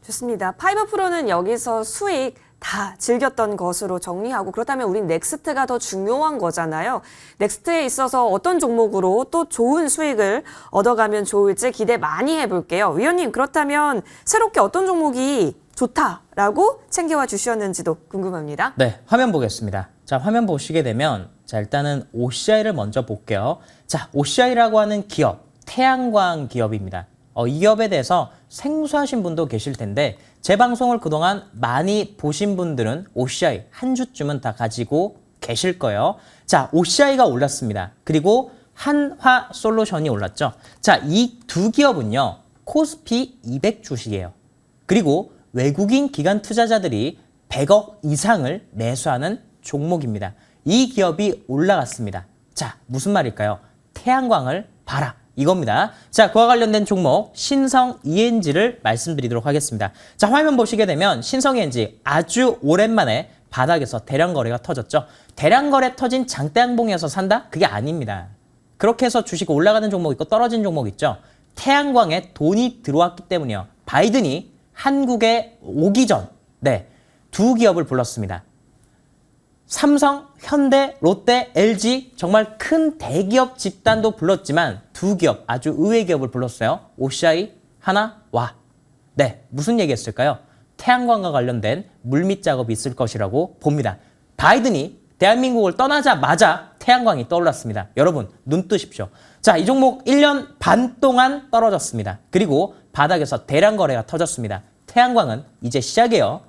좋습니다. 파이버 프로는 여기서 수익 다 즐겼던 것으로 정리하고, 그렇다면 우린 넥스트가 더 중요한 거잖아요. 넥스트에 있어서 어떤 종목으로 또 좋은 수익을 얻어가면 좋을지 기대 많이 해볼게요. 위원님, 그렇다면 새롭게 어떤 종목이 좋다라고 챙겨와 주셨는지도 궁금합니다. 네, 화면 보겠습니다. 자, 화면 보시게 되면 자, 일단은 OCI를 먼저 볼게요. 자, OCI라고 하는 기업, 태양광 기업입니다. 이 기업에 대해서 생소하신 분도 계실 텐데 제 방송을 그동안 많이 보신 분들은 OCI 한 주쯤은 다 가지고 계실 거예요. 자, OCI가 올랐습니다. 그리고 한화솔루션이 올랐죠. 자, 이 두 기업은요, 코스피 200 주식이에요. 그리고 외국인 기관 투자자들이 100억 이상을 매수하는 종목입니다. 이 기업이 올라갔습니다. 자, 무슨 말일까요? 태양광을 봐라, 이겁니다. 자, 그와 관련된 종목 신성 ENG를 말씀드리도록 하겠습니다. 자, 화면 보시게 되면 신성 ENG 아주 오랜만에 바닥에서 대량 거래가 터졌죠. 대량 거래 터진 장대양봉에서 산다? 그게 아닙니다. 그렇게 해서 주식 올라가는 종목 있고 떨어진 종목 있죠. 태양광에 돈이 들어왔기 때문이요. 바이든이 한국에 오기 전, 네, 두 기업을 불렀습니다. 삼성, 현대, 롯데, LG 정말 큰 대기업 집단도 불렀지만 두 기업, 아주 의외 기업을 불렀어요. OCI, 하나와. 네, 무슨 얘기했을까요? 태양광과 관련된 물밑 작업이 있을 것이라고 봅니다. 바이든이 대한민국을 떠나자마자 태양광이 떠올랐습니다. 여러분, 눈 뜨십시오. 자, 이 종목 1년 반 동안 떨어졌습니다. 그리고 바닥에서 대량 거래가 터졌습니다. 태양광은 이제 시작이에요.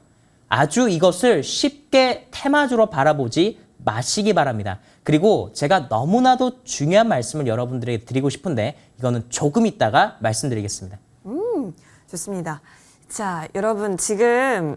아주 이것을 쉽게 테마주로 바라보지 마시기 바랍니다. 그리고 제가 너무나도 중요한 말씀을 여러분들에게 드리고 싶은데 이거는 조금 있다가 말씀드리겠습니다. 좋습니다. 자, 여러분 지금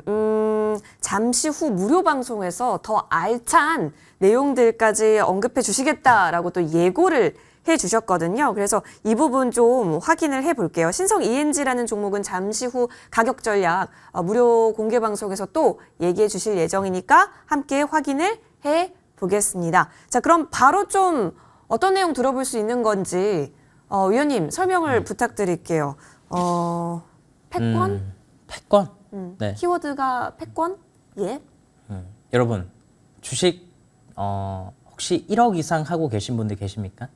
잠시 후 무료 방송에서 더 알찬 내용들까지 언급해 주시겠다라고 또 예고를 해 주셨거든요. 그래서 이 부분 좀 확인을 해 볼게요. 신성 ENG라는 종목은 잠시 후 가격 전략 무료 공개 방송에서 또 얘기해 주실 예정이니까 함께 확인을 해 보겠습니다. 자, 그럼 바로 좀 어떤 내용 들어볼 수 있는 건지 위원님 설명을 부탁드릴게요. 패권? 패권? 네. 키워드가 패권? 예. 여러분, 주식 혹시 1억 이상 하고 계신 분들 계십니까?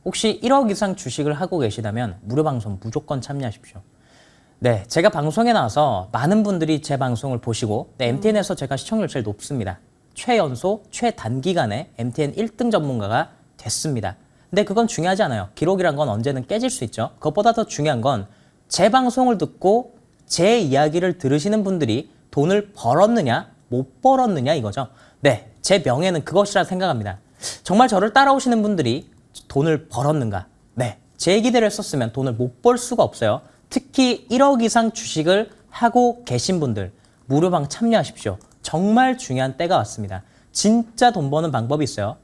혹시 1억 이상 주식을 하고 계시다면 무료 방송 무조건 참여하십시오. 네, 제가 방송에 나와서 많은 분들이 제 방송을 보시고 MTN에서 제가 시청률 제일 높습니다. 최연소, 최단기간에 MTN 1등 전문가가 됐습니다. 근데 그건 중요하지 않아요. 기록이란 건 언제는 깨질 수 있죠. 그것보다 더 중요한 건 제 방송을 듣고 제 이야기를 들으시는 분들이 돈을 벌었느냐 못 벌었느냐 이거죠. 네, 제 명예는 그것이라 생각합니다. 정말 저를 따라오시는 분들이 돈을 벌었는가? 네, 제 얘기대로 했었으면 돈을 못 벌 수가 없어요. 특히 1억 이상 주식을 하고 계신 분들 무료방 참여하십시오. 정말 중요한 때가 왔습니다. 진짜 돈 버는 방법이 있어요.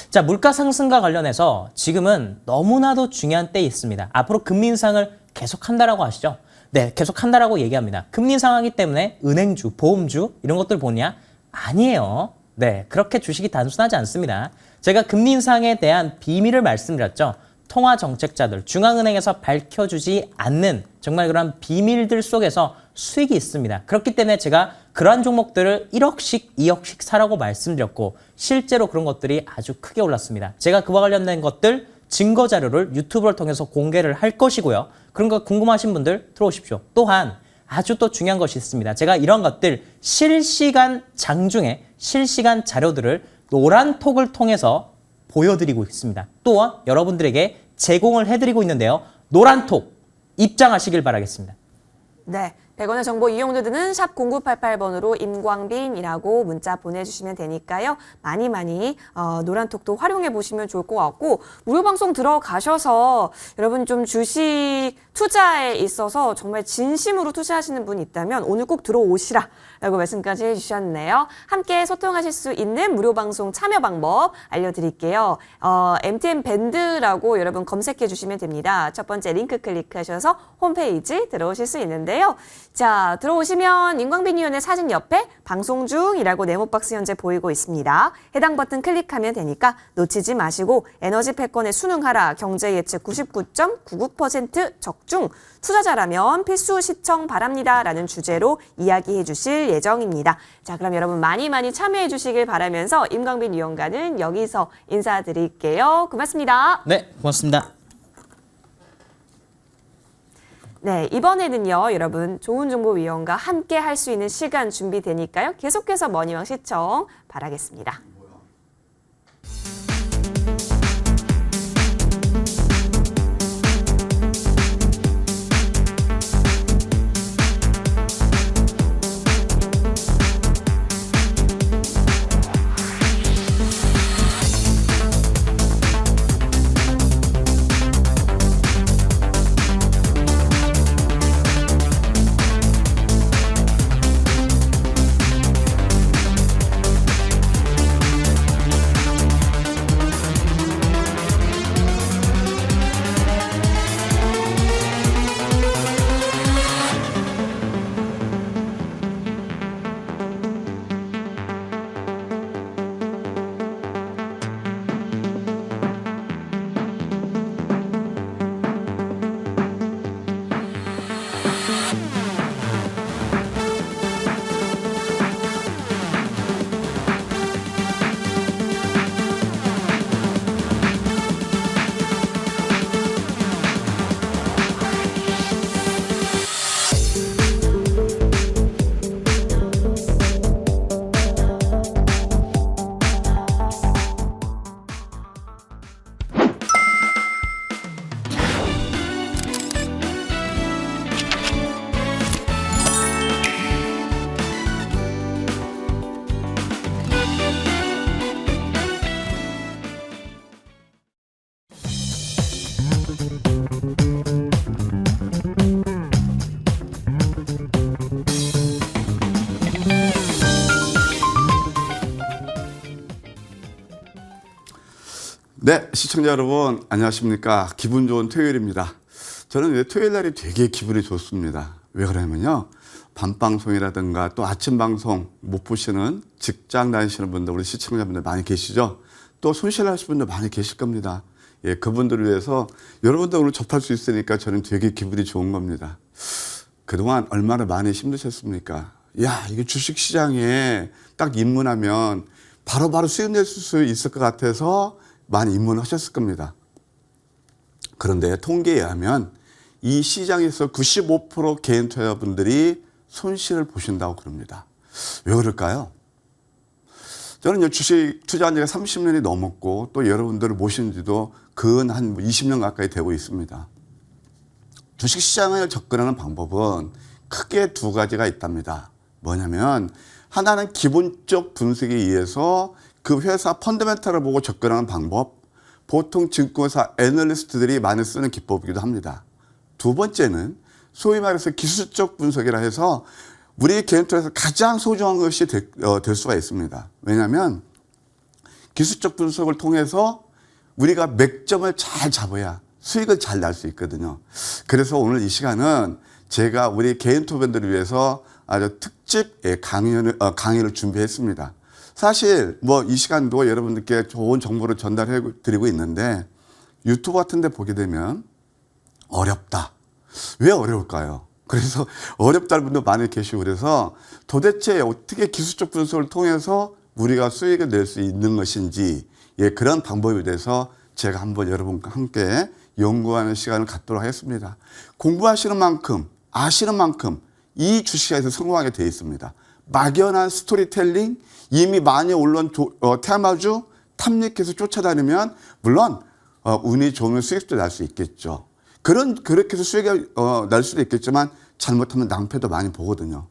자, 물가 상승과 관련해서 지금은 너무나도 중요한 때에 있습니다. 앞으로 금리 인상을 계속한다라고 하시죠? 네, 계속한다라고 얘기합니다. 금리 인상하기 때문에 은행주, 보험주 이런 것들 보냐? 아니에요. 네, 그렇게 주식이 단순하지 않습니다. 제가 금리 인상에 대한 비밀을 말씀드렸죠. 통화 정책자들, 중앙은행에서 밝혀주지 않는 정말 그런 비밀들 속에서 수익이 있습니다. 그렇기 때문에 제가 그러한 종목들을 1억씩, 2억씩 사라고 말씀드렸고 실제로 그런 것들이 아주 크게 올랐습니다. 제가 그와 관련된 것들 증거 자료를 유튜브를 통해서 공개를 할 것이고요. 그런 거 궁금하신 분들 들어오십시오. 또한 아주 또 중요한 것이 있습니다. 제가 이런 것들 실시간 장중에 실시간 자료들을 노란톡을 통해서 보여드리고 있습니다. 또한 여러분들에게 제공을 해드리고 있는데요. 노란톡 입장하시길 바라겠습니다. 네. 100원의 정보 이용료들은 샵 0988번으로 임광빈이라고 문자 보내주시면 되니까요. 많이 노란톡도 활용해 보시면 좋을 것 같고 무료 방송 들어가셔서 여러분 좀 주식 투자에 있어서 정말 진심으로 투자하시는 분이 있다면 오늘 꼭 들어오시라라고 말씀까지 해주셨네요. 함께 소통하실 수 있는 무료 방송 참여 방법 알려드릴게요. MTN 밴드라고 여러분 검색해 주시면 됩니다. 첫 번째 링크 클릭하셔서 홈페이지 들어오실 수 있는데요. 자, 들어오시면 임광빈 위원의 사진 옆에 방송 중이라고 네모박스 현재 보이고 있습니다. 해당 버튼 클릭하면 되니까 놓치지 마시고 에너지 패권에 순응하라 경제 예측 99.99% 적중 투자자라면 필수 시청 바랍니다 라는 주제로 이야기해 주실 예정입니다. 자, 그럼 여러분 많이 참여해 주시길 바라면서 임광빈 위원과는 여기서 인사드릴게요. 고맙습니다. 네, 고맙습니다. 네, 이번에는요, 여러분 좋은 정보 위원과 함께 할 수 있는 시간 준비되니까요. 계속해서 머니왕 시청 바라겠습니다. 네, 시청자 여러분 안녕하십니까. 기분 좋은 토요일입니다. 저는 왜 토요일 날이 되게 기분이 좋습니다. 왜 그러냐면요, 밤방송이라든가 또 아침 방송 못 보시는 직장 다니시는 분들, 우리 시청자분들 많이 계시죠. 또 손실하시는 분들 많이 계실 겁니다. 예, 그분들을 위해서 여러분들 오늘 접할 수 있으니까 저는 되게 기분이 좋은 겁니다. 그동안 얼마나 많이 힘드셨습니까? 야, 이게 주식시장에 딱 입문하면 바로바로 수익 낼 수 있을 것 같아서 많이 입문하셨을 겁니다. 그런데 통계에 의하면 이 시장에서 95% 개인 투자자분들이 손실을 보신다고 그럽니다. 왜 그럴까요? 저는 주식 투자한 지가 30년이 넘었고 또 여러분들을 모신 지도 근 한 20년 가까이 되고 있습니다. 주식시장을 접근하는 방법은 크게 두 가지가 있답니다. 뭐냐면 하나는 기본적 분석에 의해서 그 회사 펀더멘탈을 보고 접근하는 방법, 보통 증권사 애널리스트들이 많이 쓰는 기법이기도 합니다. 두 번째는 소위 말해서 기술적 분석이라 해서 우리 개인 투자에서 가장 소중한 것이 될 수가 있습니다. 왜냐하면 기술적 분석을 통해서 우리가 맥점을 잘 잡아야 수익을 잘 날 수 있거든요. 그래서 오늘 이 시간은 제가 우리 개인 투자자들을 위해서 아주 특집 강의를 준비했습니다. 사실 뭐 이 시간도 여러분들께 좋은 정보를 전달해 드리고 있는데 유튜브 같은 데 보게 되면 어렵다. 왜 어려울까요? 그래서 어렵다는 분도 많이 계시고 그래서 도대체 어떻게 기술적 분석을 통해서 우리가 수익을 낼 수 있는 것인지 예, 그런 방법에 대해서 제가 한번 여러분과 함께 연구하는 시간을 갖도록 하겠습니다. 공부하시는 만큼 아시는 만큼 이 주식에서 성공하게 되어 있습니다. 막연한 스토리텔링, 이미 많이 올라온 테마주 탐닉해서 쫓아다니면 물론 운이 좋으면 수익도 날 수 있겠죠. 그렇게 해서 수익이 날 수도 있겠지만 잘못하면 낭패도 많이 보거든요.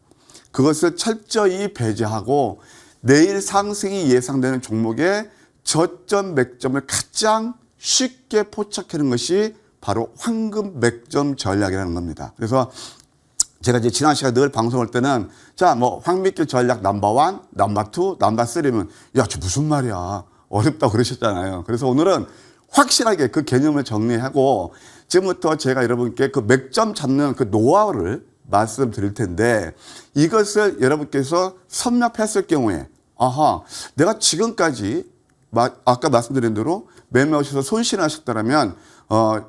그것을 철저히 배제하고 내일 상승이 예상되는 종목의 저점 맥점을 가장 쉽게 포착하는 것이 바로 황금 맥점 전략이라는 겁니다. 그래서 제가 이제 지난 시간에 늘 방송할 때는 자, 뭐 황미길 전략 넘버 1, 넘버 2, 넘버 3면 야, 저 무슨 말이야. 어렵다고 그러셨잖아요. 그래서 오늘은 확실하게 그 개념을 정리하고 지금부터 제가 여러분께 그 맥점 잡는 그 노하우를 말씀드릴 텐데 이것을 여러분께서 섭렵했을 경우에 아하, 내가 지금까지 아까 말씀드린 대로 매매하셔서 손실하셨다면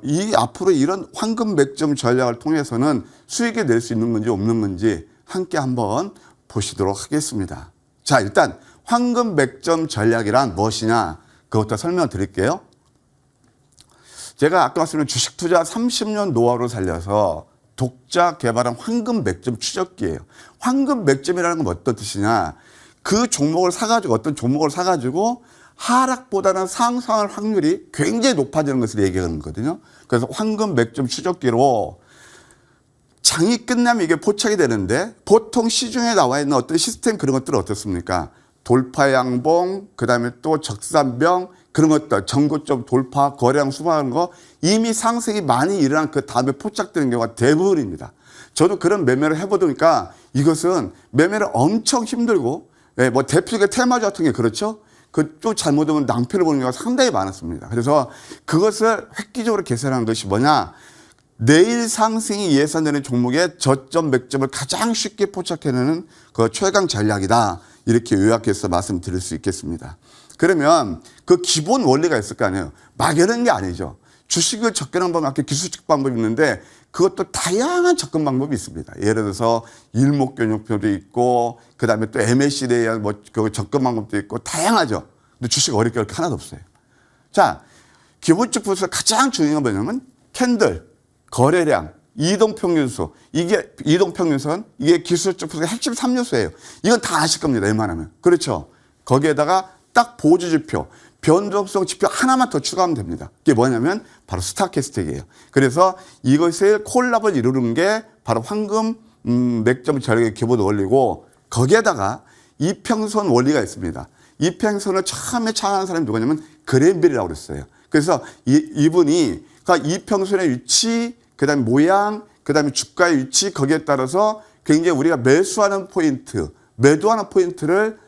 이 앞으로 이런 황금 맥점 전략을 통해서는 수익을 낼 수 있는 건지 없는 건지 함께 한번 보시도록 하겠습니다. 자, 일단 황금 맥점 전략이란 무엇이냐 그것부터 설명을 드릴게요. 제가 아까 말씀드린 주식 투자 30년 노하우를 살려서 독자 개발한 황금 맥점 추적기예요. 황금 맥점이라는 건 어떤 뜻이냐? 그 종목을 사가지고 어떤 종목을 사가지고 하락보다는 상승할 확률이 굉장히 높아지는 것을 얘기하는 거거든요. 그래서 황금 맥점 추적기로 장이 끝나면 이게 포착이 되는데 보통 시중에 나와 있는 어떤 시스템 그런 것들은 어떻습니까? 돌파 양봉, 그 다음에 또 적산병 그런 것들, 전고점 돌파, 거래량 수반하는 거 이미 상승이 많이 일어난 그 다음에 포착되는 경우가 대부분입니다. 저도 그런 매매를 해보니까 이것은 매매를 엄청 힘들고 예, 뭐 대표적인 테마주 같은 게 그렇죠? 그쪽 잘못하면 낭패를 보는 경우가 상당히 많았습니다. 그래서 그것을 획기적으로 개선한 것이 뭐냐? 내일 상승이 예상되는 종목의 저점 맥점을 가장 쉽게 포착해내는 그 최강 전략이다. 이렇게 요약해서 말씀드릴 수 있겠습니다. 그러면 그 기본 원리가 있을 거 아니에요. 막연한 게 아니죠. 주식을 접근하는 방법, 아까 기술적 방법이 있는데 그것도 다양한 접근 방법이 있습니다. 예를 들어서 일목균형표도 있고 그 다음에 또 MAC에 대한 뭐 그 접근 방법도 있고 다양하죠. 근데 주식 어렵게 할 게 하나도 없어요. 자, 기본적 분석 가장 중요한 건 뭐냐면 캔들, 거래량, 이동평균수. 이게 이동평균선, 이게 기술적 분석의 핵심 3요소예요. 이건 다 아실 겁니다. 웬만하면. 그렇죠. 거기에다가 딱 보조지표, 변동성 지표 하나만 더 추가하면 됩니다. 이게 뭐냐면 바로 스타캐스틱이에요. 그래서 이것을 콜라보를 이루는 게 바로 황금 맥점 전략의 기본 원리고 거기에다가 이평선 원리가 있습니다. 이평선을 처음에 창안한 사람이 누구냐면 그랜벨이라고 그랬어요. 그래서 이분이 이평선의 위치, 그 다음에 모양, 그 다음에 주가의 위치 거기에 따라서 굉장히 우리가 매수하는 포인트, 매도하는 포인트를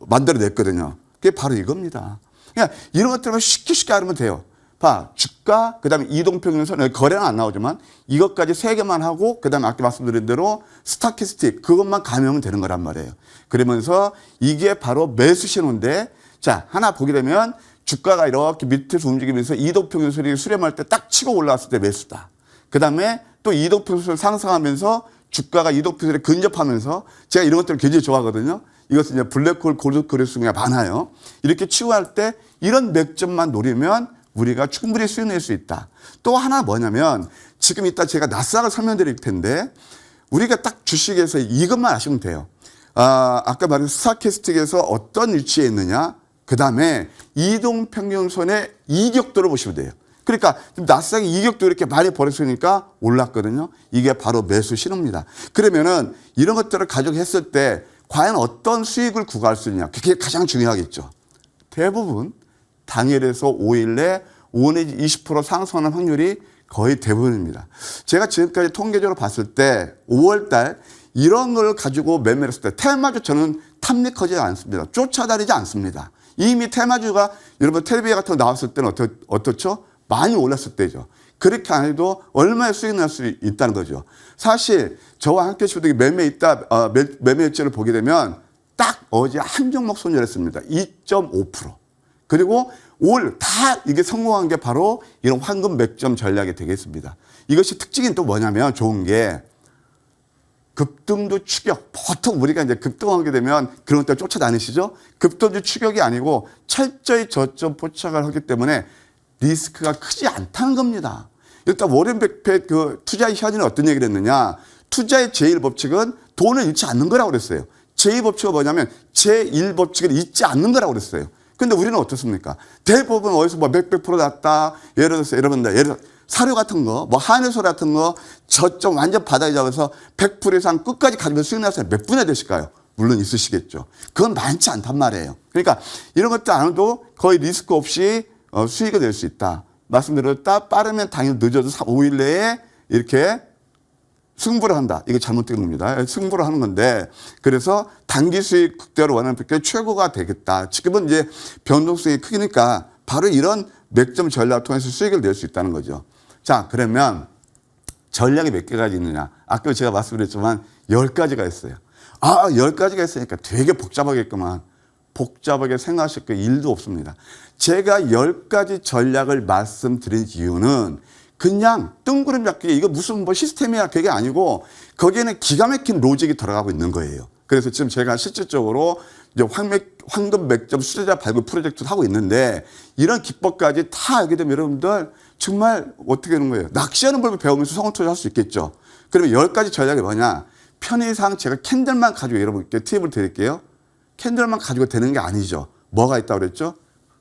만들어냈거든요. 그게 바로 이겁니다. 그냥 이런 것들만 쉽게 알면 돼요. 봐, 주가, 그 다음에 이동평균선, 거래는 안 나오지만 이것까지 세 개만 하고, 그 다음에 아까 말씀드린 대로 스타캐스틱, 그것만 가면 되는 거란 말이에요. 그러면서 이게 바로 매수 신호인데, 자, 하나 보게 되면 주가가 이렇게 밑에서 움직이면서 이동평균선이 수렴할 때 딱 치고 올라왔을 때 매수다. 그 다음에 또 이동평균선을 상승하면서 주가가 이동평균선에 근접하면서 제가 이런 것들을 굉장히 좋아하거든요. 이것은 이제 블랙홀 고르스가 많아요. 이렇게 치고 할 때 이런 맥점만 노리면 우리가 충분히 수익 낼 수 있다. 또 하나 뭐냐면 지금 이따 제가 나스닥을 설명드릴 텐데 우리가 딱 주식에서 이것만 아시면 돼요. 아까 말한 스타캐스틱에서 어떤 위치에 있느냐. 그 다음에 이동평균선의 이격도를 보시면 돼요. 그러니까 나스닥이 이격도 이렇게 많이 벌었으니까 올랐거든요. 이게 바로 매수 신호입니다. 그러면은 이런 것들을 가지고 했을 때 과연 어떤 수익을 구가할 수 있냐. 그게 가장 중요하겠죠. 대부분 당일에서 5일 내 5 내지 20% 상승하는 확률이 거의 대부분입니다. 제가 지금까지 통계적으로 봤을 때 5월 달 이런 걸 가지고 매매를 했을 때 테마주 저는 탐닉하지 않습니다. 쫓아다니지 않습니다. 이미 테마주가 여러분 텔레비전 같은 거 나왔을 때는 어떻죠? 많이 올랐을 때죠. 그렇게 안 해도 얼마의 수익이 날 수 있다는 거죠. 사실 저와 함께 주도 매매 일지를 보게 되면 딱 어제 한 종목 손절했습니다. 2.5%. 그리고 올 다 이게 성공한 게 바로 이런 황금 맥점 전략이 되겠습니다. 이것이 특징이 또 뭐냐면 좋은 게 급등도 추격. 보통 우리가 이제 급등하게 되면 그런 것들 쫓아다니시죠? 급등도 추격이 아니고 철저히 저점 포착을 하기 때문에 리스크가 크지 않다는 겁니다. 일단 워렌 버핏 그 투자의 현이는 어떤 얘기를 했느냐. 투자의 제1법칙은 돈을 잃지 않는 거라고 그랬어요. 제2법칙은 뭐냐면 제1법칙을 잊지 않는 거라고 그랬어요. 근데 우리는 어떻습니까? 대부분 어디서 뭐 몇백 프로 났다. 예를 들어서 여러분들, 예를 들어 사료 같은 거, 뭐 한해소 같은 거 저점 완전 바닥에 잡아서 100% 이상 끝까지 가지고 수익 나서 몇 분야 되실까요? 물론 있으시겠죠. 그건 많지 않단 말이에요. 그러니까 이런 것도 안 해도 거의 리스크 없이 수익을 낼 수 있다. 말씀드렸다. 빠르면 당연히 늦어도 5일 내에 이렇게 승부를 한다. 이거 잘못된 겁니다. 승부를 하는 건데 그래서 단기 수익 극대화로 원하는 게 최고가 되겠다. 지금은 이제 변동성이 크니까 바로 이런 맥점 전략을 통해서 수익을 낼 수 있다는 거죠. 자, 그러면 전략이 몇 개가 있느냐. 아까 제가 말씀드렸지만 10가지가 있어요. 10가지가 있으니까 되게 복잡하겠구만. 복잡하게 생각하실 게 일도 없습니다. 제가 10가지 전략을 말씀드린 이유는 그냥 뜬구름 잡기 이거 무슨 뭐 시스템이야 그게 아니고 거기에는 기가 막힌 로직이 들어가고 있는 거예요. 그래서 지금 제가 실질적으로 이제 황금 맥점 수제자 발굴 프로젝트를 하고 있는데 이런 기법까지 다 알게 되면 여러분들 정말 어떻게 하는 거예요? 낚시하는 법을 배우면서 성원 투자할 수 있겠죠. 그러면 10가지 전략이 뭐냐? 편의상 제가 캔들만 가지고 여러분께 팁을 드릴게요. 캔들만 가지고 되는 게 아니죠. 뭐가 있다고 그랬죠?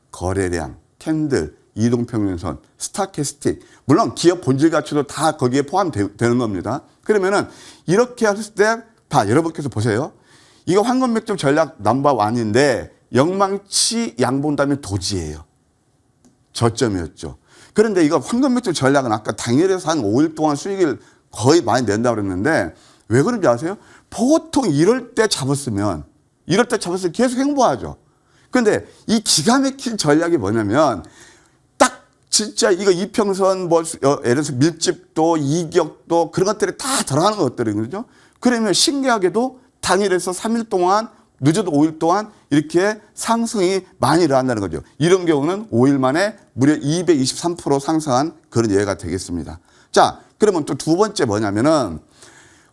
거래량, 캔들, 이동평균선, 스타캐스틱. 물론 기업 본질 가치도 다 거기에 포함되는 겁니다. 그러면은 이렇게 했을 때 봐, 여러분께서 보세요. 이거 황금 맥점 전략 넘버1인데 영망치 양본다면 도지예요. 저점이었죠. 그런데 이거 황금 맥점 전략은 아까 당일에서 한 5일 동안 수익을 거의 많이 낸다고 그랬는데 왜 그런지 아세요? 보통 이럴 때 잡았으면 계속 행보하죠. 그런데 이 기가 막힌 전략이 뭐냐면 딱 진짜 이거 이평선 뭐 예를 들어서 밀집도 이격도 그런 것들이 다 들어가는 것들이거든요. 그러면 신기하게도 당일에서 3일 동안 늦어도 5일 동안 이렇게 상승이 많이 일어난다는 거죠. 이런 경우는 5일 만에 무려 223% 상승한 그런 예가 되겠습니다. 자, 그러면 또 두 번째 뭐냐면은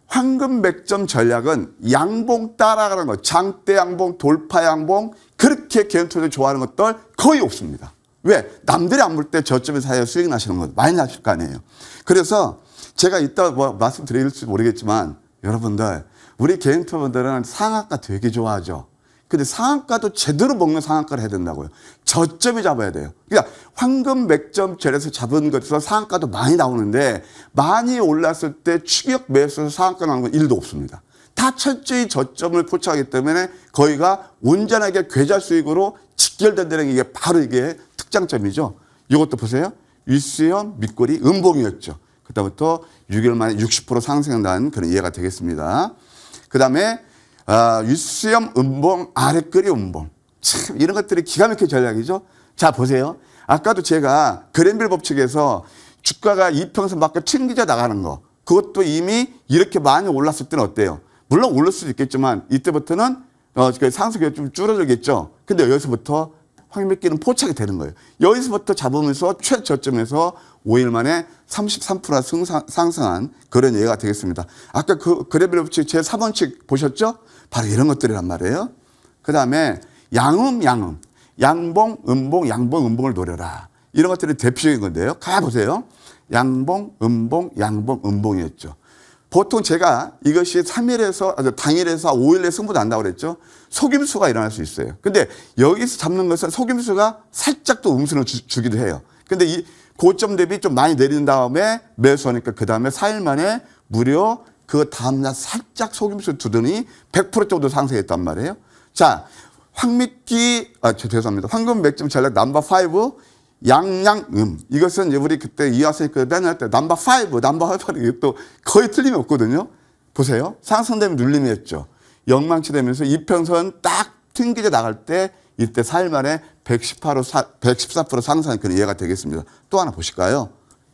황금 맥점 전략은 양봉 따라가는 거, 장대 양봉, 돌파 양봉 그렇게 개인투자를 좋아하는 것들 거의 없습니다. 왜? 남들이 안 볼 때 저점에 사야 수익 나시는 거 많이 나실 거 아니에요. 그래서 제가 이따 뭐 말씀드릴지 모르겠지만 여러분들 우리 개인투자분들은 상한가 되게 좋아하죠. 근데 상한가도 제대로 먹는 상한가를 해야 된다고요. 저점이 잡아야 돼요. 그러니까 황금 맥점 전에서 잡은 것에서 상한가도 많이 나오는데 많이 올랐을 때 추격 매수해서 상한가 나오는 건 1도 없습니다. 다 철저히 저점을 포착하기 때문에 거기가 온전하게 계좌 수익으로 직결된다는 게 바로 이게 특장점이죠. 이것도 보세요. 윗수염, 밑꼬리, 음봉이었죠. 그다음부터 6일 만에 60% 상승한 그런 이해가 되겠습니다. 그 다음에 윗수염 음봉, 아랫거리 음봉. 참 이런 것들이 기가 막힌 전략이죠. 자, 보세요. 아까도 제가 그랜빌 법칙에서 주가가 이평선 밖에 튕기져 나가는 거. 그것도 이미 이렇게 많이 올랐을 때는 어때요? 물론 올릴 수도 있겠지만 이때부터는 상승이 좀 줄어들겠죠. 근데 여기서부터 황금맥기는 포착이 되는 거예요. 여기서부터 잡으면서 최저점에서 5일 만에 33% 상승한 그런 예가 되겠습니다. 아까 그 그래빌 법칙 제 4번칙 보셨죠? 바로 이런 것들이란 말이에요. 그 다음에 양봉, 음봉을 노려라. 이런 것들이 대표적인 건데요. 가보세요. 양봉, 음봉이었죠. 보통 제가 이것이 3일에서, 당일에서 5일 내에 승부 난다고 그랬죠. 속임수가 일어날 수 있어요. 근데 여기서 잡는 것은 속임수가 살짝 또 음수를 주기도 해요. 근데 이 고점 대비 좀 많이 내린 다음에 매수하니까 그 다음에 4일 만에 무려 그 다음날 살짝 속임수 두더니 100% 정도 상승했단 말이에요. 자, 죄송합니다. 황금 맥점 전략 넘버 5. 양양음. 이것은 우리 그때 이하선이 맨날 때 넘버 5는 또 거의 틀림이 없거든요. 보세요. 상승되면 눌림이었죠. 영망치 되면서 이평선 딱 튕기져 나갈 때 이때 4일 만에 114% 상승한 그런 이해가 되겠습니다. 또 하나 보실까요?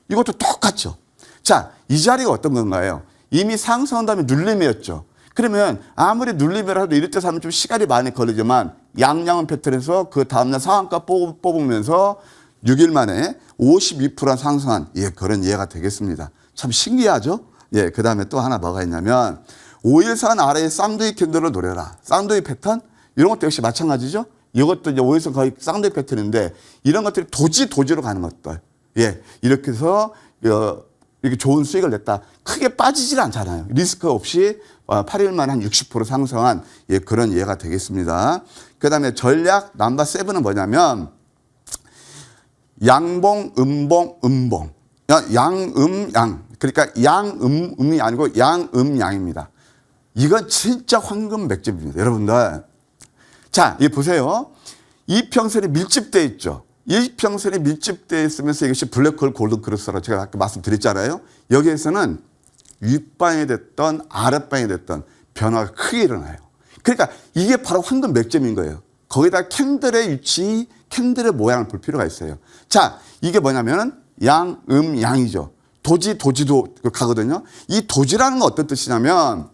이것도 똑같죠. 자, 이 자리가 어떤 건가요? 이미 상승한 다음에 눌림이었죠. 그러면 아무리 눌림이라 해도 이럴 때 사면 좀 시간이 많이 걸리지만 양양은 패턴에서 그 다음날 상한가 뽑으면서 6일 만에 52% 상승한 그런 예가 되겠습니다. 참 신기하죠? 그 다음에 또 하나 뭐가 있냐면 5일선 아래에 쌍둥이 캔들을 노려라. 쌍둥이 패턴? 이런 것도 역시 마찬가지죠? 이것도 이제 5일선 거의 쌍둥이 패턴인데 이런 것들이 도지로 가는 것들. 이렇게 해서 이렇게 좋은 수익을 냈다. 크게 빠지질 않잖아요. 리스크 없이 8일 만에 한 60% 상승한 그런 예가 되겠습니다. 그 다음에 전략 넘버 7은 뭐냐면 양봉, 음봉. 양음양. 그러니까 양음이 아니고 양음양입니다. 이건 진짜 황금 맥집입니다. 여러분들. 자, 이 보세요. 이평선이 밀집되어 있죠. 이평선이 밀집되어 있으면서 이것이 블랙홀 골든크로스라고 제가 아까 말씀드렸잖아요. 여기에서는 윗방이 됐던 아랫방이 됐던 변화가 크게 일어나요. 그러니까 이게 바로 황금 맥점인 거예요. 거기다 캔들의 위치, 캔들의 모양을 볼 필요가 있어요. 자, 이게 뭐냐면은 양이죠. 도지도 가거든요. 이 도지라는 건 어떤 뜻이냐면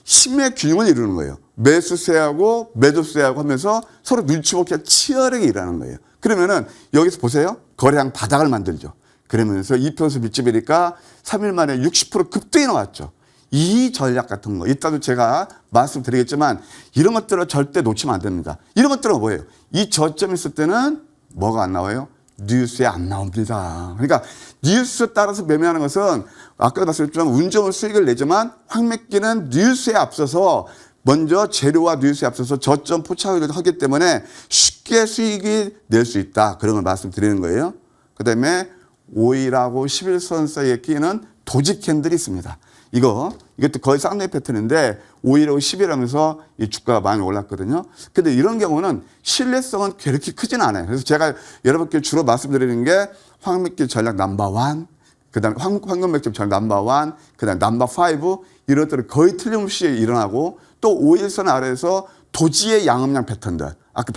힘의 균형을 이루는 거예요. 매수세하고 매도세하고 하면서 서로 눈치 보기가 치열하게 일하는 거예요. 그러면은 여기서 보세요. 거래량 바닥을 만들죠. 그러면서 이평선 밀집이니까 3일 만에 60% 급등이 나왔죠. 이 전략 같은 거 이따도 제가 말씀드리겠지만 이런 것들을 절대 놓치면 안 됩니다. 이런 것들은 뭐예요? 이 저점이 있을 때는 뭐가 안 나와요? 뉴스에 안 나옵니다. 그러니까 뉴스에 따라서 매매하는 것은 아까 말씀드렸지만 운 좋은 수익을 내지만 황매기는 뉴스에 앞서서 먼저 재료와 뉴스에 앞서서 저점 포착을 하기 때문에 쉽게 수익이 낼 수 있다. 그런 걸 말씀드리는 거예요. 그 다음에 5일하고 11선 사이에 끼는 도지 캔들이 있습니다. 이것도 거의 쌍둥이 패턴인데 5일하고 10일 하면서 이 주가가 많이 올랐거든요. 근데 이런 경우는 신뢰성은 그렇게 크지는 않아요. 그래서 제가 여러분께 주로 말씀드리는 게 황매기 전략 넘버 1, 그 다음에 황금 맥점 전략 넘버 1, 그 다음에 넘버 5 이런 것들은 거의 틀림없이 일어나고 또 5일선 아래에서 도지의 양음양 패턴들 아까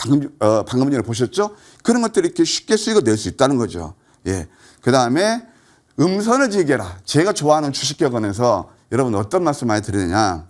방금 전에 보셨죠? 그런 것들이 이렇게 쉽게 수익을 낼 수 있다는 거죠. 그 다음에 음선을 지게라. 제가 좋아하는 주식격언에서 여러분 어떤 말씀 많이 드리느냐.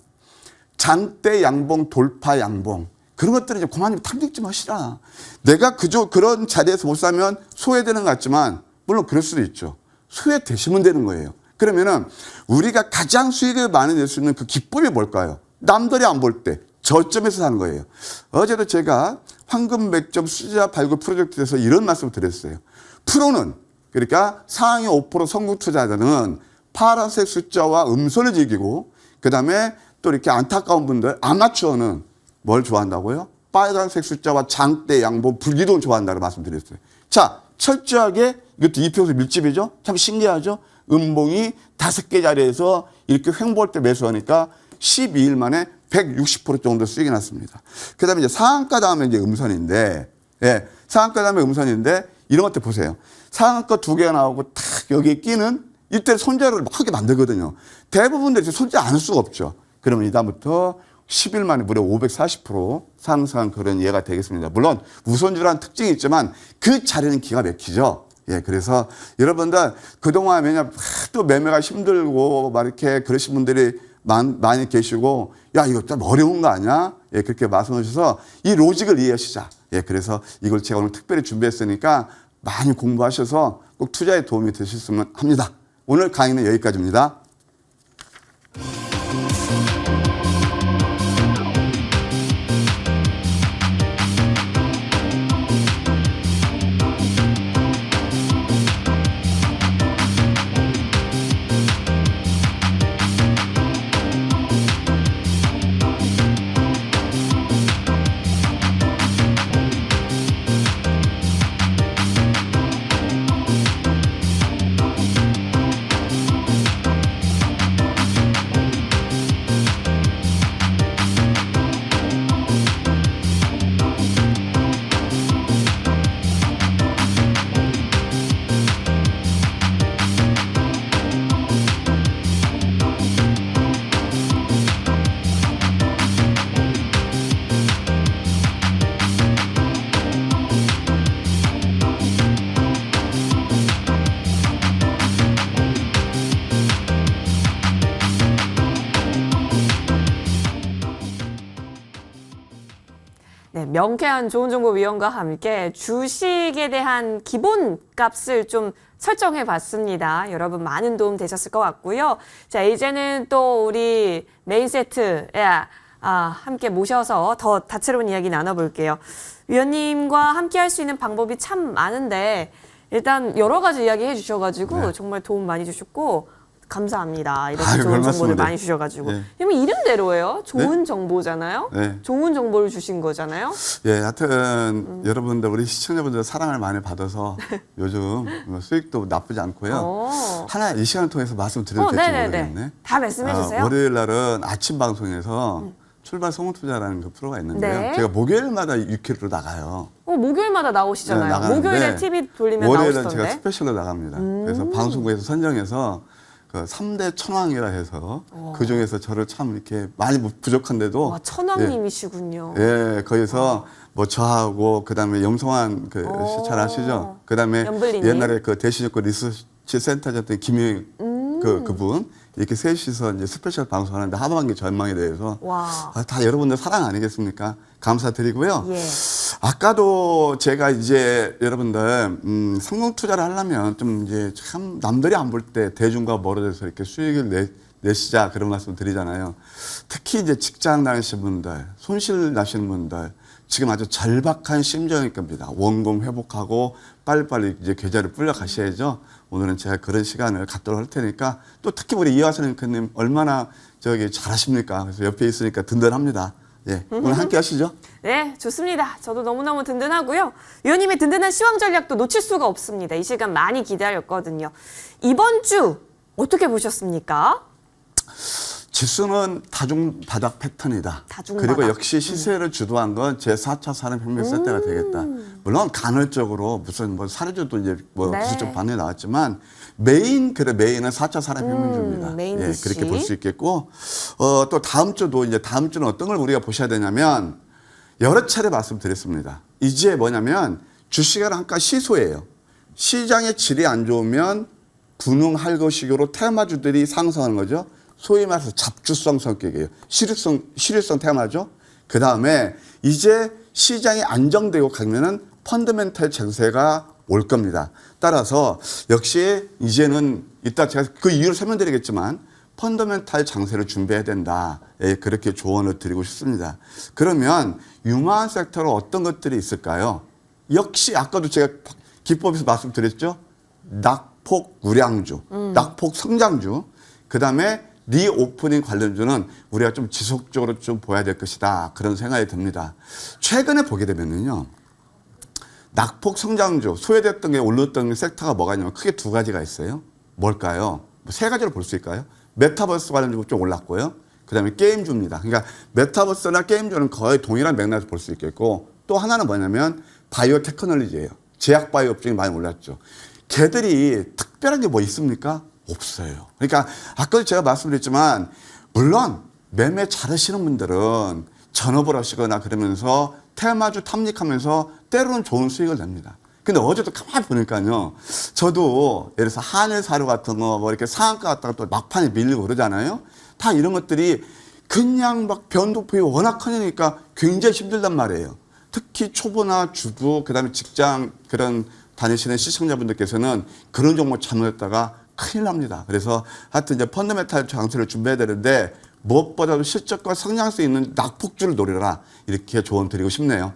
장대 양봉, 돌파 양봉. 그런 것들은 이제 그만 좀 탐닉 좀 하시라. 내가 그런 자리에서 못 사면 소외되는 것 같지만, 물론 그럴 수도 있죠. 소외되시면 되는 거예요. 그러면은 우리가 가장 수익을 많이 낼 수 있는 그 기법이 뭘까요? 남들이 안 볼 때 저점에서 사는 거예요. 어제도 제가 황금 맥점 수자 발굴 프로젝트에서 이런 말씀을 드렸어요. 프로는 그러니까 상위 5% 성공 투자자는 파란색 숫자와 음선을 즐기고 그다음에 또 이렇게 안타까운 분들 아마추어는 뭘 좋아한다고요? 빨간색 숫자와 장대 양봉 불기둥을 좋아한다고 말씀드렸어요. 자, 철저하게 이것도 이평선 밀집이죠. 참 신기하죠. 음봉이 5개 자리에서 이렇게 횡보할 때 매수하니까 12일 만에 160% 정도 수익이 났습니다. 그다음에 이제 상한가 다음에 이제 음선인데, 상한가 다음에 음선인데 이런 것들 보세요. 상한가 2개가 나오고 탁 여기에 끼는 이때 손절을 막 하게 만들거든요. 대부분들이 손절 안 할 수가 없죠. 그러면 이 다음부터 10일 만에 무려 540% 상승한 그런 예가 되겠습니다. 물론 우선주라는 특징이 있지만 그 자리는 기가 막히죠. 그래서 여러분들 그동안 왜냐 또 매매가 힘들고 막 이렇게 그러신 분들이 많이 계시고 야 이거 좀 어려운 거 아니야? 그렇게 말씀하셔서 이 로직을 이해하시자. 그래서 이걸 제가 오늘 특별히 준비했으니까 많이 공부하셔서 꼭 투자에 도움이 되셨으면 합니다. 오늘 강의는 여기까지입니다. 명쾌한 좋은정보위원과 함께 주식에 대한 기본값을 좀 설정해 봤습니다. 여러분 많은 도움 되셨을 것 같고요. 자, 이제는 또 우리 메인 세트에 함께 모셔서 더 다채로운 이야기 나눠볼게요. 위원님과 함께 할 수 있는 방법이 참 많은데 일단 여러 가지 이야기 해주셔가지고 네. 정말 도움 많이 주셨고 감사합니다. 이렇게 아유, 좋은 정보를 별말씀을. 많이 주셔가지고. 네. 그러면 이름대로예요. 좋은 정보잖아요. 네. 좋은 정보를 주신 거잖아요. 예, 하여튼 여러분들 우리 시청자분들 사랑을 많이 받아서 요즘 뭐 수익도 나쁘지 않고요. 하나 이 시간을 통해서 말씀드려도 될지 모르겠네. 다 말씀해 주세요. 월요일 날은 아침 방송에서 출발 성공투자라는 그 프로가 있는데요. 네. 제가 목요일마다 6회로 나가요. 목요일마다 나오시잖아요. 네, 나가는데 목요일에 TV 돌리면 월요일은 나오시던데. 제가 스페셜로 나갑니다. 그래서 방송국에서 선정해서 그 3대 천왕이라 해서 그 중에서 저를 참 이렇게 많이 부족한데도 와, 천왕님이시군요. 예, 거기서 뭐 저하고 그다음에 염성환 그 잘 아시죠? 그다음에 염블리님. 옛날에 그 대신여고 리서치 센터였던 김효 그분 이렇게 셋이서 이제 스페셜 방송하는데 하반기 전망에 대해서 와. 다 여러분들 사랑 아니겠습니까? 감사드리고요. 예. 아까도 제가 이제 여러분들 성공 투자를 하려면 좀 이제 참 남들이 안 볼 때 대중과 멀어져서 이렇게 수익을 내시자 그런 말씀 드리잖아요. 특히 이제 직장 다니시는 분들, 손실 나시는 분들 지금 아주 절박한 심정일 겁니다. 원금 회복하고 빨리빨리 이제 계좌를 불려 가셔야죠. 오늘은 제가 그런 시간을 갖도록 할 테니까 또 특히 우리 이화선 앵커님 얼마나 잘하십니까? 그래서 옆에 있으니까 든든합니다. 예, 오늘 함께 하시죠. 네, 좋습니다. 저도 너무너무 든든하고요. 위원님의 든든한 시황 전략도 놓칠 수가 없습니다. 이 시간 많이 기다렸거든요. 이번 주 어떻게 보셨습니까? 지수는 다중바닥 패턴이다. 다중바닥. 그리고 역시 시세를 주도한 건 제4차 산업혁명 세대가 되겠다. 물론 간헐적으로 무슨 뭐 사례주도 이제 뭐 네. 기술적 반응이 나왔지만 메인은 4차 산업혁명주입니다. 메인 예, DC. 그렇게 볼 수 있겠고 또 다음 주는 어떤 걸 우리가 보셔야 되냐면 여러 차례 말씀드렸습니다. 이제 뭐냐면 주식은 한가 시소예요. 시장의 질이 안 좋으면 분홍 할거식으로 테마주들이 상승하는 거죠. 소위 말해서 잡주성 성격이에요. 실효성 테마죠. 그 다음에 이제 시장이 안정되고 가면은 펀더멘탈 증세가 올 겁니다. 따라서 역시 이제는 이따 제가 그 이유를 설명드리겠지만 펀더멘탈 장세를 준비해야 된다. 예, 그렇게 조언을 드리고 싶습니다. 그러면 유망한 섹터로 어떤 것들이 있을까요? 역시 아까도 제가 기법에서 말씀드렸죠. 낙폭 우량주, 낙폭 성장주, 그 다음에 리오프닝 관련주는 우리가 좀 지속적으로 좀 보여야 될 것이다. 그런 생각이 듭니다. 최근에 보게 되면은요. 낙폭 성장주, 소외됐던 게 올랐던 섹터가 뭐가 있냐면 크게 두 가지가 있어요. 뭘까요? 세 가지로 볼 수 있을까요? 메타버스 관련주가 좀 올랐고요. 그 다음에 게임주입니다. 그러니까 메타버스나 게임주는 거의 동일한 맥락에서 볼 수 있겠고 또 하나는 뭐냐면 바이오 테크놀로지예요. 제약 바이오 업종이 많이 올랐죠. 걔들이 특별한 게 뭐 있습니까? 없어요. 그러니까 아까도 제가 말씀드렸지만 물론 매매 잘하시는 분들은 전업을 하시거나 그러면서 테마주 탐닉하면서 때로는 좋은 수익을 냅니다. 근데 어제도 가만히 보니까요. 저도 예를 들어서 한일사료 같은 거 뭐 이렇게 상한가 갔다가 또 막판에 밀리고 그러잖아요. 다 이런 것들이 그냥 막 변동폭이 워낙 크니까 굉장히 힘들단 말이에요. 특히 초보나 주부 그다음에 직장 그런 다니시는 시청자분들께서는 그런 종목 참여했다가 큰일 납니다. 그래서 하여튼 이제 펀더멘탈 장세를 준비해야 되는데 무엇보다도 실적과 성장성 있는 낙폭주를 노려라. 이렇게 조언 드리고 싶네요.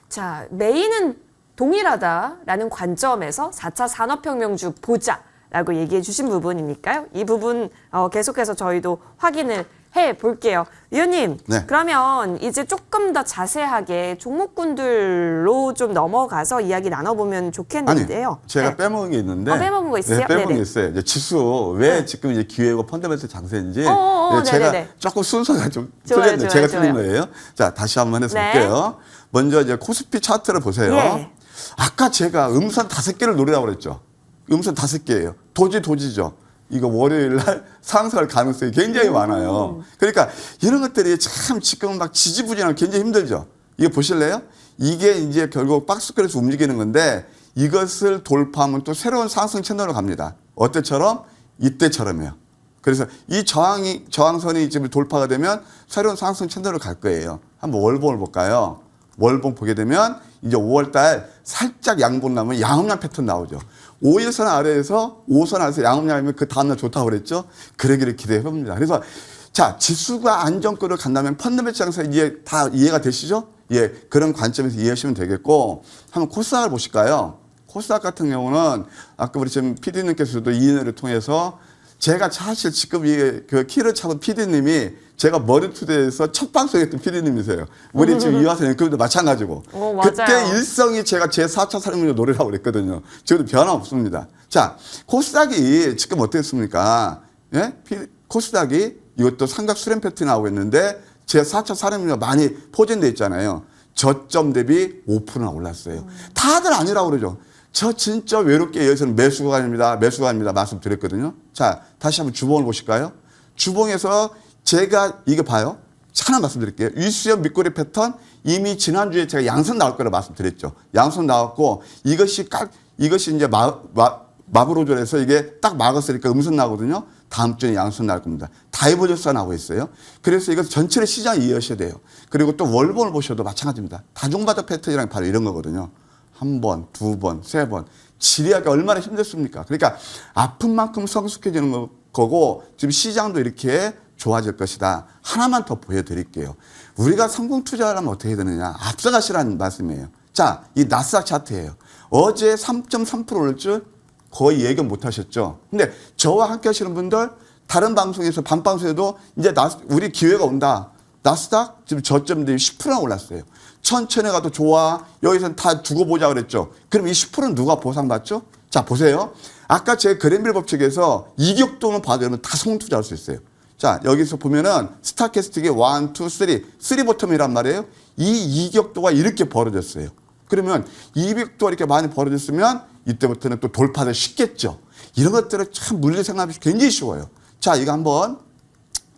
자, 메인은 동일하다라는 관점에서 4차 산업혁명주 보자라고 얘기해 주신 부분이니까요. 이 부분 계속해서 저희도 확인을 해볼게요. 위원님, 네. 그러면 이제 조금 더 자세하게 종목군들로 좀 넘어가서 이야기 나눠보면 좋겠는데요. 아니, 제가 네. 빼먹은 게 있는데. 빼먹은 거 있어요? 네, 빼먹은 네네. 게 있어요. 이제 지수 왜 지금 이제 기회고 펀더멘탈 장세인지 제가 네네네. 조금 순서가 좀 좋아요, 틀렸는데 제가 좋아요, 틀린 좋아요. 거예요. 자, 다시 한번 해서 네. 볼게요. 먼저 이제 코스피 차트를 보세요. 예. 아까 제가 음선 5개를 노리라고 그랬죠. 음선 5개예요. 도지죠. 이거 월요일 날 상승할 가능성이 굉장히 많아요. 그러니까 이런 것들이 참 지금 막 지지부진하고 굉장히 힘들죠. 이거 보실래요? 이게 이제 결국 박스권에서 움직이는 건데 이것을 돌파하면 또 새로운 상승 채널로 갑니다. 어때처럼? 이때처럼이요. 그래서 이 저항선이 지금 돌파가 되면 새로운 상승 채널로 갈 거예요. 한번 월봉을 볼까요? 월봉 보게 되면 이제 5월달 살짝 양봉 나면 양음양 패턴 나오죠. 5일선 아래에서 5선 아래에서 양음양이면 그 다음날 좋다고 그랬죠. 그러기를 기대해 봅니다. 그래서 자, 지수가 안정권을 간다면 펀더멘탈 장사 다 이해가 되시죠? 예, 그런 관점에서 이해하시면 되겠고, 한번 코스닥을 보실까요? 코스닥 같은 경우는 아까 우리 지금 PD님께서도 이인을 통해서 제가 사실 지금 이게 그 키를 차고 PD님이 제가 머리투데이에서 첫 방송했던 PD님이세요. 우리 지금 이화선 앵커도 마찬가지고. 맞아요. 그때 일성이 제가 제 4차 살인문제 노래라고 그랬거든요. 지금도 변함없습니다. 자, 코스닥이 지금 어땠습니까? 예? 코스닥이 이것도 삼각 수렴 패턴이 나오고 있는데 제 4차 살인문제가 많이 포진돼 있잖아요. 저점 대비 5%나 올랐어요. 다들 아니라고 그러죠. 저 진짜 외롭게 여기서는 매수가 아닙니다. 말씀드렸거든요. 자, 다시 한번 주봉을 보실까요? 주봉에서 제가 이거 봐요. 하나 말씀드릴게요. 일수연 밑꼬리 패턴 이미 지난주에 제가 양선 나올 거라고 말씀드렸죠. 양선 나왔고 이것이 이제 마브로졸에서 이게 딱 막았으니까 음선 나거든요. 다음 주에 양선 나올 겁니다. 다이버전스가 나오고 있어요. 그래서 이것 전체를 시장 이해하셔야 돼요. 그리고 또 월봉을 보셔도 마찬가지입니다. 다중바닥 패턴이랑 바로 이런 거거든요. 한 번, 두 번, 세 번. 지리하기 얼마나 힘들습니까? 그러니까 아픈 만큼 성숙해지는 거고 지금 시장도 이렇게 좋아질 것이다. 하나만 더 보여드릴게요. 우리가 성공 투자를 하면 어떻게 되느냐. 앞서가시라는 말씀이에요. 자, 이 나스닥 차트예요. 어제 3.3% 오를 줄 거의 예견 못 하셨죠. 근데 저와 함께 하시는 분들 다른 방송에서 밤방송에도 이제 우리 기회가 온다. 나스닥 지금 저점 대비 10%나 올랐어요. 천천히 가도 좋아. 여기서는 다 두고 보자 그랬죠. 그럼 이 10%는 누가 보상받죠? 자, 보세요. 아까 제 그랜빌 법칙에서 이격도는 봐도 여러분 다 성공 투자할 수 있어요. 자, 여기서 보면은 스타캐스틱의 1, 2, 3 버텀이란 말이에요. 이 이격도가 이렇게 벌어졌어요. 그러면 이격도가 이렇게 많이 벌어졌으면 이때부터는 또 돌파도 쉽겠죠. 이런 것들은 참 물리 생각하기 굉장히 쉬워요. 자, 이거 한번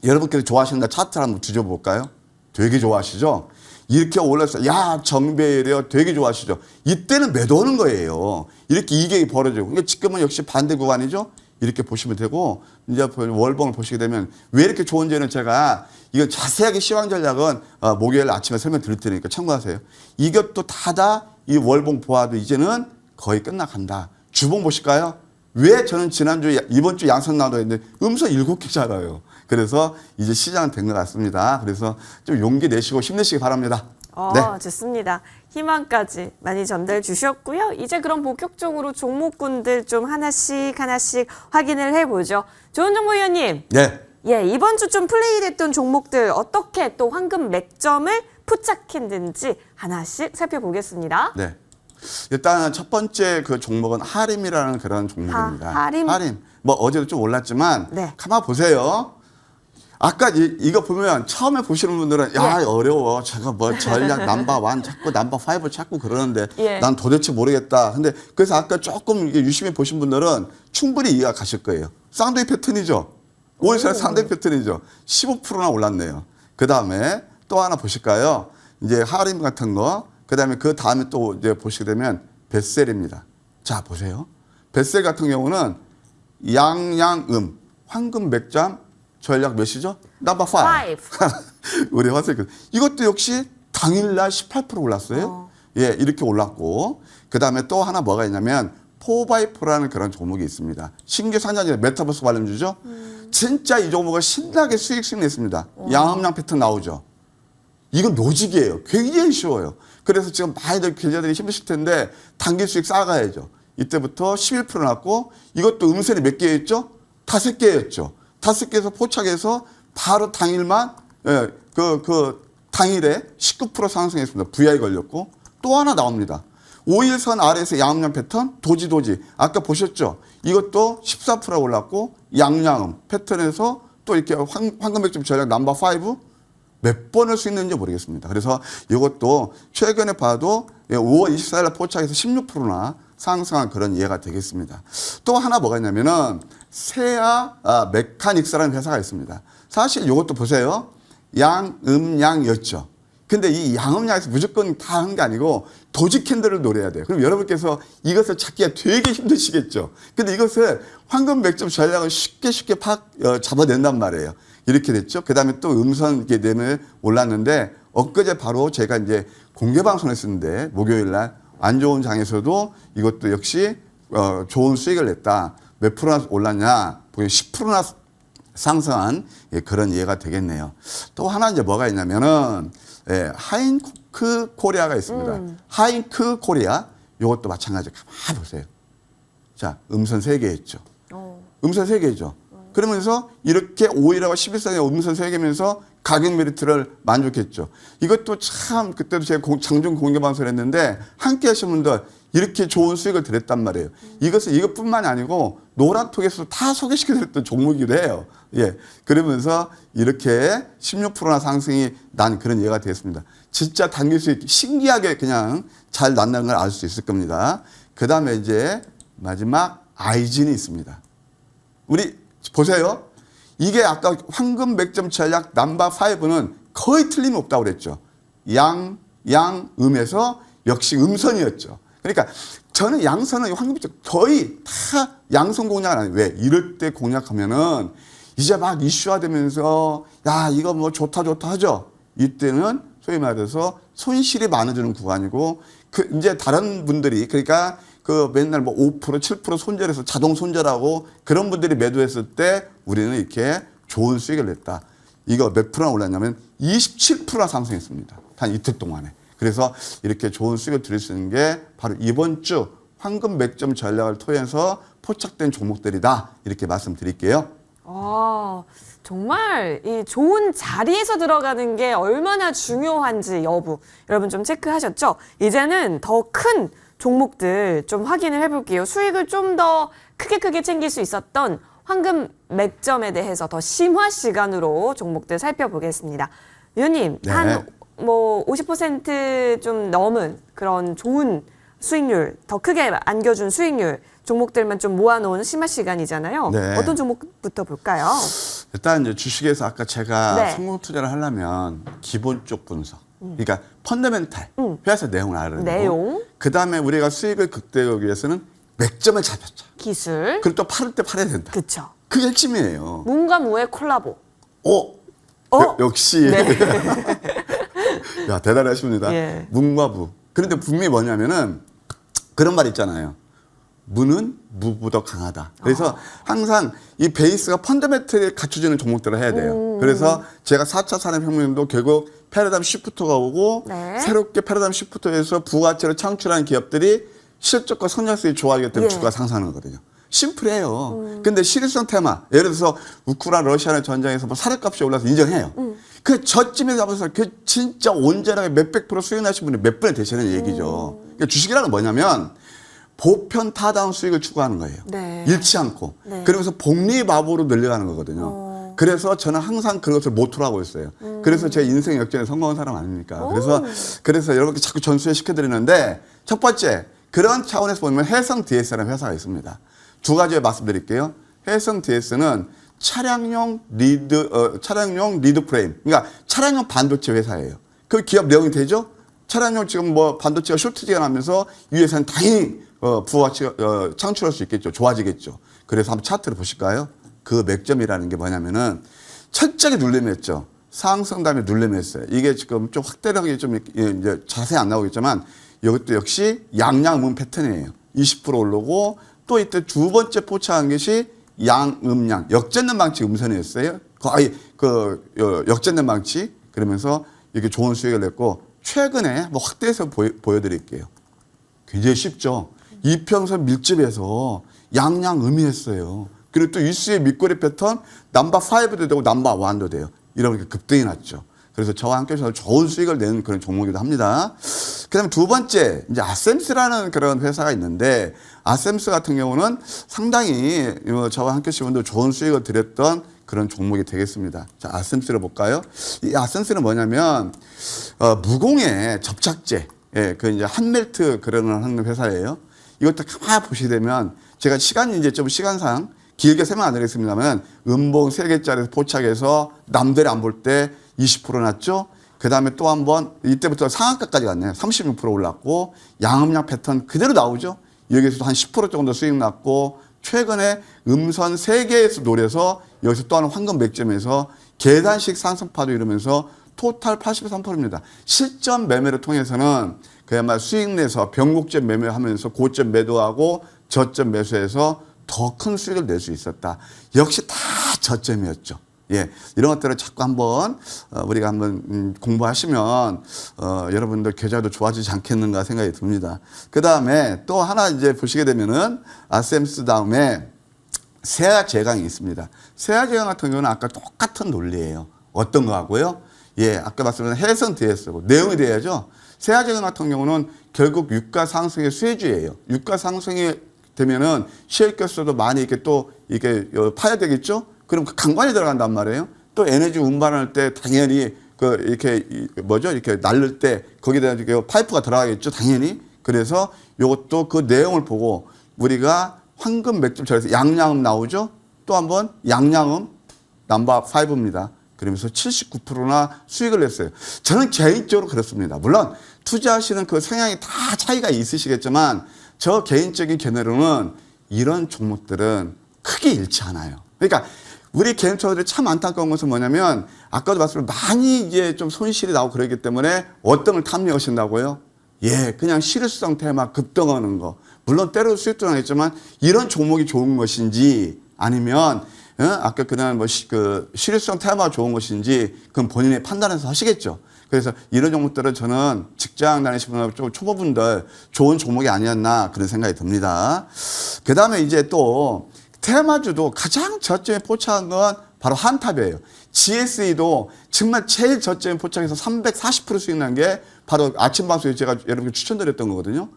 여러분께서 좋아하시는 차트를 한번 뒤져볼까요? 되게 좋아하시죠? 이렇게 올라서 야 정배열이요 되게 좋아하시죠. 이때는 매도하는 거예요. 이렇게 이격이 벌어지고. 그러니까 지금은 역시 반대 구간이죠. 이렇게 보시면 되고 이제 월봉을 보시게 되면 왜 이렇게 좋은지는 제가 이거 자세하게 시황 전략은 목요일 아침에 설명드릴 테니까 참고하세요. 이것도 다다 이 월봉 보아도 이제는 거의 끝나간다. 주봉 보실까요? 왜 저는 지난주에 이번 주 양선 나눠 있는데 음선 7개잖아요. 그래서 이제 시장은 된 것 같습니다. 그래서 좀 용기 내시고 힘내시기 바랍니다. 네. 좋습니다. 희망까지 많이 전달 주셨고요. 이제 그럼 본격적으로 종목군들 좀 하나씩 확인을 해보죠. 조은정 부위원님. 네. 예, 이번 주 좀 플레이됐던 종목들 어떻게 또 황금 맥점을 포착했는지 하나씩 살펴보겠습니다. 네. 일단 첫 번째 그 종목은 하림이라는 그런 종목입니다. 하림? 뭐 어제도 좀 올랐지만 네. 가만 보세요. 아까 이거 보면 처음에 보시는 분들은 야 어려워. 제가 뭐 전략 넘버 1 찾고 넘버 5 찾고 그러는데 예. 난 도대체 모르겠다. 근데 그래서 아까 조금 유심히 보신 분들은 충분히 이해가 가실 거예요. 쌍둥이 패턴이죠. 5일선의 쌍둥이 패턴이죠. 15%나 올랐네요. 그 다음에 또 하나 보실까요? 이제 하림 같은 거. 그 다음에 그 다음에 또 이제 보시게 되면 벳셀입니다. 자, 보세요. 벳셀 같은 경우는 양양음, 황금 맥점 전략 몇이죠? 넘버 5. 우리 화살 이것도 역시 당일날 18% 올랐어요. 예, 이렇게 올랐고. 그 다음에 또 하나 뭐가 있냐면 4x4라는 그런 종목이 있습니다. 신규 상장제 메타버스 관련주죠. 진짜 이 종목은 신나게 수익 냈습니다. 양음양 패턴 나오죠. 이건 노직이에요. 굉장히 쉬워요. 그래서 지금 많이들 계좌들이 힘드실 텐데 단기 수익 쌓아가야죠. 이때부터 11% 났고 이것도 음선이 몇 개였죠? 5개였죠. 5개에서 포착해서 바로 당일만 당일에 19% 상승했습니다. VI 걸렸고 또 하나 나옵니다. 5일선 아래에서 양양 패턴 도지 아까 보셨죠? 이것도 14% 올랐고 양양음 패턴에서 또 이렇게 황금백점 전략 넘버 5 몇 번을 수 있는지 모르겠습니다. 그래서 이것도 최근에 봐도 5월 24일 포착해서 16%나 상승한 그런 이해가 되겠습니다. 또 하나 뭐가 있냐면은 세아 메카닉스라는 회사가 있습니다. 사실 이것도 보세요. 양음양이었죠. 근데 이 양음양에서 무조건 다 하는 게 아니고 도지 캔들을 노려야 돼요. 그럼 여러분께서 이것을 찾기가 되게 힘드시겠죠. 근데 이것을 황금 맥점 전략을 쉽게 잡아낸단 말이에요. 이렇게 됐죠. 그 다음에 또 음선 이렇게 내면 올랐는데 엊그제 바로 제가 이제 공개 방송을 했었는데 목요일 날 안 좋은 장에서도 이것도 역시 좋은 수익을 냈다. 몇 프로나 올랐냐? 10%나 상승한 그런 이해가 되겠네요. 또 하나 이제 뭐가 있냐면은 하인크 코리아가 있습니다. 하인크 코리아 이것도 마찬가지. 가만 보세요. 자, 음선 3개였죠. 음선 3개죠. 그러면서 이렇게 5일하고 11선에 음선 3개면서 가격 메리트를 만족했죠. 이것도 참 그때도 제가 장중 공개 방송을 했는데 함께 하신 분들 이렇게 좋은 수익을 드렸단 말이에요. 이것은 이것뿐만이 아니고 노란톡에서 다 소개시켜드렸던 종목이기도 해요. 예. 그러면서 이렇게 16%나 상승이 난 그런 예가 되었습니다. 진짜 단기 수익 신기하게 그냥 잘 난다는 걸 알 수 있을 겁니다. 그 다음에 이제 마지막 아이진이 있습니다. 우리 보세요. 이게 아까 황금 맥점 전략 넘버 5는 거의 틀림없다고 그랬죠. 양음에서 역시 음선이었죠. 그러니까 저는 양선은 황금 맥점 거의 다 양선 공략을 안 해요. 왜? 이럴 때 공략하면은 이제 막 이슈화되면서 야 이거 뭐 좋다 하죠. 이때는 소위 말해서 손실이 많아지는 구간이고 그 이제 다른 분들이 그러니까 그 맨날 뭐 5%, 7% 손절해서 자동 손절하고 그런 분들이 매도했을 때 우리는 이렇게 좋은 수익을 냈다. 이거 몇 프로나 올랐냐면 27%나 상승했습니다. 단 이틀 동안에. 그래서 이렇게 좋은 수익을 드릴 수 있는 게 바로 이번 주 황금 맥점 전략을 통해서 포착된 종목들이다. 이렇게 말씀드릴게요. 정말 이 좋은 자리에서 들어가는 게 얼마나 중요한지 여부 여러분 좀 체크하셨죠? 이제는 더 큰 종목들 좀 확인을 해볼게요. 수익을 좀 더 크게 챙길 수 있었던 황금 맥점에 대해서 더 심화 시간으로 종목들 살펴보겠습니다. 위원님, 네. 한 뭐 50%좀 넘은 그런 좋은 수익률, 더 크게 안겨준 수익률 종목들만 좀 모아놓은 심화 시간이잖아요. 네. 어떤 종목부터 볼까요? 일단 이제 주식에서 아까 제가 네. 성공 투자를 하려면 기본 쪽 분석, 그러니까 펀더멘탈, 회사 내용을 알아야 되고, 내용. 그 다음에 우리가 수익을 극대화하기 위해서는 맥점을 잡았죠. 기술. 그리고 또 팔을 때 팔아야 된다. 그쵸. 그게 핵심이에요. 문과 무의 콜라보. 역시. 네. 야, 대단하십니다. 예. 문과 부. 그런데 분명히 뭐냐면은 그런 말 있잖아요. 무는 무보다 강하다. 그래서 항상 이 베이스가 펀더멘털이 갖춰지는 종목들을 해야 돼요. 그래서 제가 4차 산업혁명도 결국 패러다임 시프트가 오고 네. 새롭게 패러다임 시프트에서 부가치를 창출하는 기업들이 실적과 성장성이 좋아지기 때문에 예. 주가가 상승하는 거거든요. 심플해요. 근데 실효성 테마, 예를 들어서 우크라이나 러시아의 전쟁에서 뭐 사료값이 올라서 인정해요. 그 저쯤에 잡아서 그 진짜 온전하게 몇백 프로 수익 나신 분이 몇 분에 되시는 얘기죠. 그러니까 주식이라는 건 뭐냐면 보편 타다운 수익을 추구하는 거예요. 네. 잃지 않고. 네. 그러면서 복리마법으로 늘려가는 거거든요. 그래서 저는 항상 그것을 모토로 하고 있어요. 그래서 제 인생 역전에 성공한 사람 아닙니까? 그래서 여러분께 자꾸 전수회 시켜드리는데 첫 번째, 그런 차원에서 보면 해성 DS라는 회사가 있습니다. 두 가지 말씀드릴게요. 해성 DS는 차량용 리드 프레임. 그러니까 차량용 반도체 회사예요. 그 기업 내용이 되죠? 차량용 지금 뭐 반도체가 쇼트지가 나면서 이 회사는 당연히 부가치가 창출할 수 있겠죠. 좋아지겠죠. 그래서 한번 차트를 보실까요? 그 맥점이라는 게 뭐냐면은 철저하게 눌림했죠. 상승 다음에 눌림했어요. 이게 지금 좀 확대력이 좀 이제 자세히 안 나오겠지만 이것도 역시 양양음 패턴이에요. 20% 오르고 또 이때 두 번째 포착한 것이 양음양 역전된 방치 음선이었어요. 거의 역전된 방치 그러면서 이렇게 좋은 수익을 냈고 최근에 뭐 확대해서 보여드릴게요. 굉장히 쉽죠. 이평선 밀집에서 양양음이했어요. 그리고 또 일수의 밑거리 패턴 넘버 5도 되고 넘버 1도 돼요. 이렇게 급등이 났죠. 그래서 저와 함께 좋은 수익을 내는 그런 종목이기도 합니다. 그 다음에 두 번째, 이제 아셈스라는 그런 회사가 있는데, 아셈스 같은 경우는 상당히 저와 함께 시분도 좋은 수익을 드렸던 그런 종목이 되겠습니다. 자, 아셈스를 볼까요? 이 아셈스는 뭐냐면, 무공해 접착제, 예, 그 이제 한멜트 그런 하는 회사예요. 이것도 가만히 보시게 되면, 제가 시간이 이제 좀 시간상 길게 설명 안 드리겠습니다만, 음봉 3개짜리 포착해서 남들이 안 볼 때 20% 났죠? 그 다음에 또 한 번 이때부터 상한가까지 갔네요. 36% 올랐고 양음양 패턴 그대로 나오죠. 여기서도 한 10% 정도 수익 났고 최근에 음선 3개에서 노려서 여기서 또 하는 황금 맥점에서 계단식 상승파도 이루면서 토탈 83%입니다. 실전 매매를 통해서는 그야말로 수익 내서 변곡점 매매하면서 고점 매도하고 저점 매수해서 더 큰 수익을 낼 수 있었다. 역시 다 저점이었죠. 예, 이런 것들을 자꾸 한번 우리가 한번 공부하시면 여러분들 계좌도 좋아지지 않겠는가 생각이 듭니다. 그 다음에 또 하나 이제 보시게 되면은 아셈스 다음에 세아제강이 있습니다. 세아제강 같은 경우는 아까 똑같은 논리예요. 어떤 거 하고요? 예, 아까 말씀드린 해선 뒤에 쓰고 내용이 돼야죠. 세아제강 같은 경우는 결국 유가 상승의 수혜주예요. 유가 상승이 되면은 실적에서도 많이 이렇게 또 이렇게 파야 되겠죠? 그럼 그 강관이 들어간단 말이에요. 또 에너지 운반할 때 당연히 이렇게 뭐죠? 이렇게 날릴 때 거기다 이렇게 파이프가 들어가겠죠? 당연히. 그래서 이것도 그 내용을 보고 우리가 황금 맥점 절에서 양양음 나오죠? 또 한번 양양음 넘버 5입니다. 그러면서 79%나 수익을 냈어요. 저는 개인적으로 그렇습니다. 물론 투자하시는 그 성향이 다 차이가 있으시겠지만 저 개인적인 견해로는 이런 종목들은 크게 잃지 않아요. 그러니까 우리 개인 투자들이 참 안타까운 것은 뭐냐면 아까도 말씀드린 많이 이제 좀 손실이 나고 그러기 때문에 어떤 걸 탐내하신다고요? 예, 그냥 실효성 테마 급등하는 거. 물론 때로 수익도 나겠지만 이런 종목이 좋은 것인지 아니면 아까 그냥 뭐 그 실효성 테마가 좋은 것인지 그건 본인의 판단해서 하시겠죠. 그래서 이런 종목들은 저는 직장 다니시는 분들 좀 초보분들 좋은 종목이 아니었나 그런 생각이 듭니다. 그 다음에 이제 또 테마주도 가장 저점에 포착한 건 바로 한탑이에요. GSE도 정말 제일 저점에 포착해서 340% 수익 난 게 바로 아침 방송에 제가 여러분께 추천드렸던 거거든요.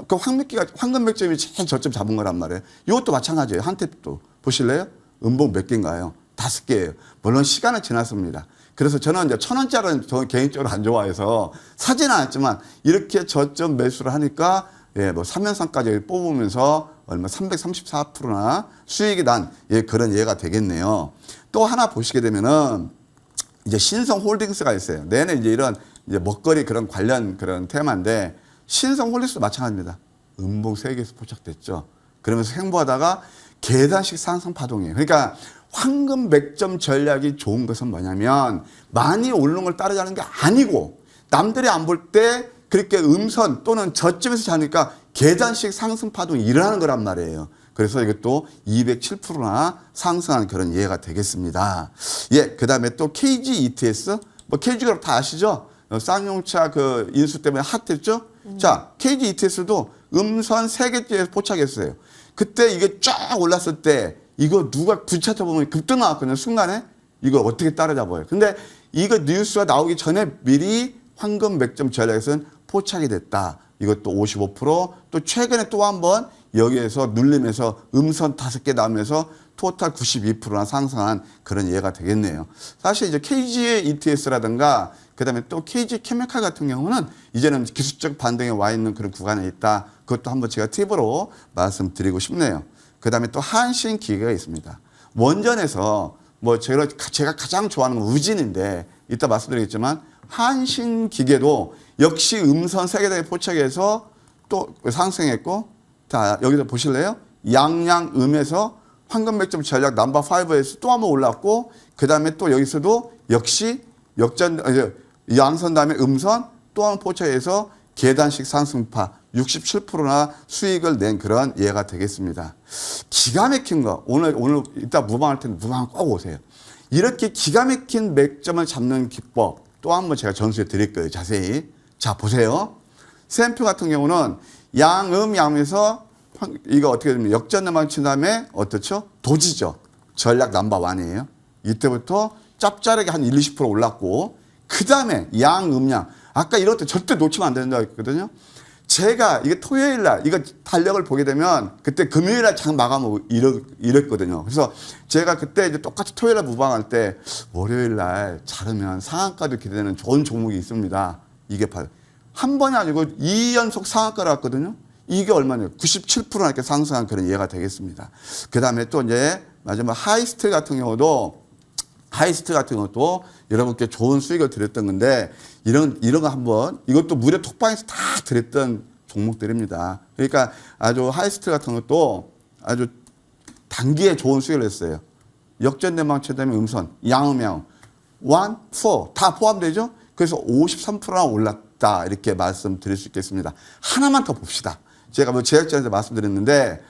그 황금 맥점이 제일 저점 잡은 거란 말이에요. 이것도 마찬가지예요. 한탑도 보실래요? 음봉 몇 개인가요? 5개예요. 물론 시간은 지났습니다. 그래서 저는 이제 1,000원짜리는 저 개인적으로 안 좋아해서 사지는 않았지만 이렇게 저점 매수를 하니까 예, 뭐 3연상까지 뽑으면서 얼마 334%나 수익이 난 예, 그런 예가 되겠네요. 또 하나 보시게 되면은 이제 신성홀딩스가 있어요. 내내 이제 이런 이제 먹거리 그런 관련 그런 테마인데 신성홀딩스도 마찬가지입니다. 음봉 3개에서 포착됐죠. 그러면서 횡보하다가 계단식 상승 파동이에요. 그러니까 황금 맥점 전략이 좋은 것은 뭐냐면 많이 오르는 걸 따르자는 게 아니고 남들이 안 볼 때 그렇게 음선 또는 저점에서 자니까 계단식 상승 파동이 일어나는 거란 말이에요. 그래서 이것도 207%나 상승하는 그런 예가 되겠습니다. 예, 그 다음에 또 KG ETS, 뭐 KG그룹 다 아시죠? 쌍용차 그 인수 때문에 핫했죠? 자, KG ETS도 음선 3개째에서 포착했어요. 그때 이게 쫙 올랐을 때 이거 누가 붙여서 보면 급등 나왔거든요. 순간에 이거 어떻게 따라잡아요. 근데 이거 뉴스가 나오기 전에 미리 황금 맥점 전략에서는 포착이 됐다. 이것도 55%. 또 최근에 또 한 번 여기에서 눌리면서 음선 5개 나오면서 토탈 92%나 상승한 그런 예가 되겠네요. 사실 이제 KG의 ETS라든가 그다음에 또 KG 케미칼 같은 경우는 이제는 기술적 반등에 와 있는 그런 구간에 있다. 그것도 한번 제가 팁으로 말씀드리고 싶네요. 그다음에 또 한신 기계가 있습니다. 원전에서 뭐 제가 가장 좋아하는 건 우진인데 이따 말씀드리겠지만 한신 기계도 역시 음선 3개단에 포착해서 또 상승했고 자 여기서 보실래요? 양양음에서 황금 맥점 전략 넘버 5에서 또 한번 올랐고 그다음에 또 여기서도 역시 양선 다음에 음선 또 한 번 포착해서 계단식 상승파 67%나 수익을 낸 그런 예가 되겠습니다. 기가 막힌 거 오늘 이따 무방할 텐데 무방 꼭 오세요. 이렇게 기가 막힌 맥점을 잡는 기법 또 한 번 제가 전수해 드릴 거예요. 자세히. 자 보세요. 샘표 같은 경우는 양에서 이거 어떻게 되면 역전만 친 다음에 어떻죠? 도지죠. 전략 넘버 1이에요. 이때부터 짭짤하게 한 20% 올랐고 그 다음에 양음양 아까 이럴 때 절대 놓치면 안 된다고 했거든요. 제가 이게 토요일 날 이거 달력을 보게 되면 그때 금요일 날 장 마감하고 이랬거든요. 그래서 제가 그때 이제 똑같이 토요일 날 무방할 때 월요일 날 자르면 상한가도 기대되는 좋은 종목이 있습니다. 이게 바로 한 번이 아니고 2연속 상한가를 왔거든요. 이게 얼마냐? 97%나 이렇게 상승한 그런 예가 되겠습니다. 그 다음에 또 이제 마지막 하이스트 같은 경우도 하이스트 같은 것도 여러분께 좋은 수익을 드렸던 건데 이런 거 한번 이것도 무료 톡방에서 다 드렸던 종목들입니다. 그러니까 아주 하이스트 같은 것도 아주 단기에 좋은 수익을 냈어요. 역전대망 최대면 음선, 양음양, 1, 4 다 포함되죠? 그래서 53%나 올랐다 이렇게 말씀드릴 수 있겠습니다. 하나만 더 봅시다. 제가 뭐 제약자한테 말씀드렸는데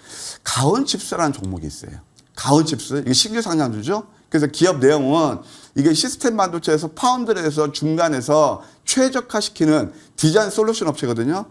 가온칩스라는 종목이 있어요. 가온칩스 이게 신규 상장주죠. 그래서 기업 내용은 이게 시스템 반도체에서 파운드에서 중간에서 최적화시키는 디자인 솔루션 업체거든요.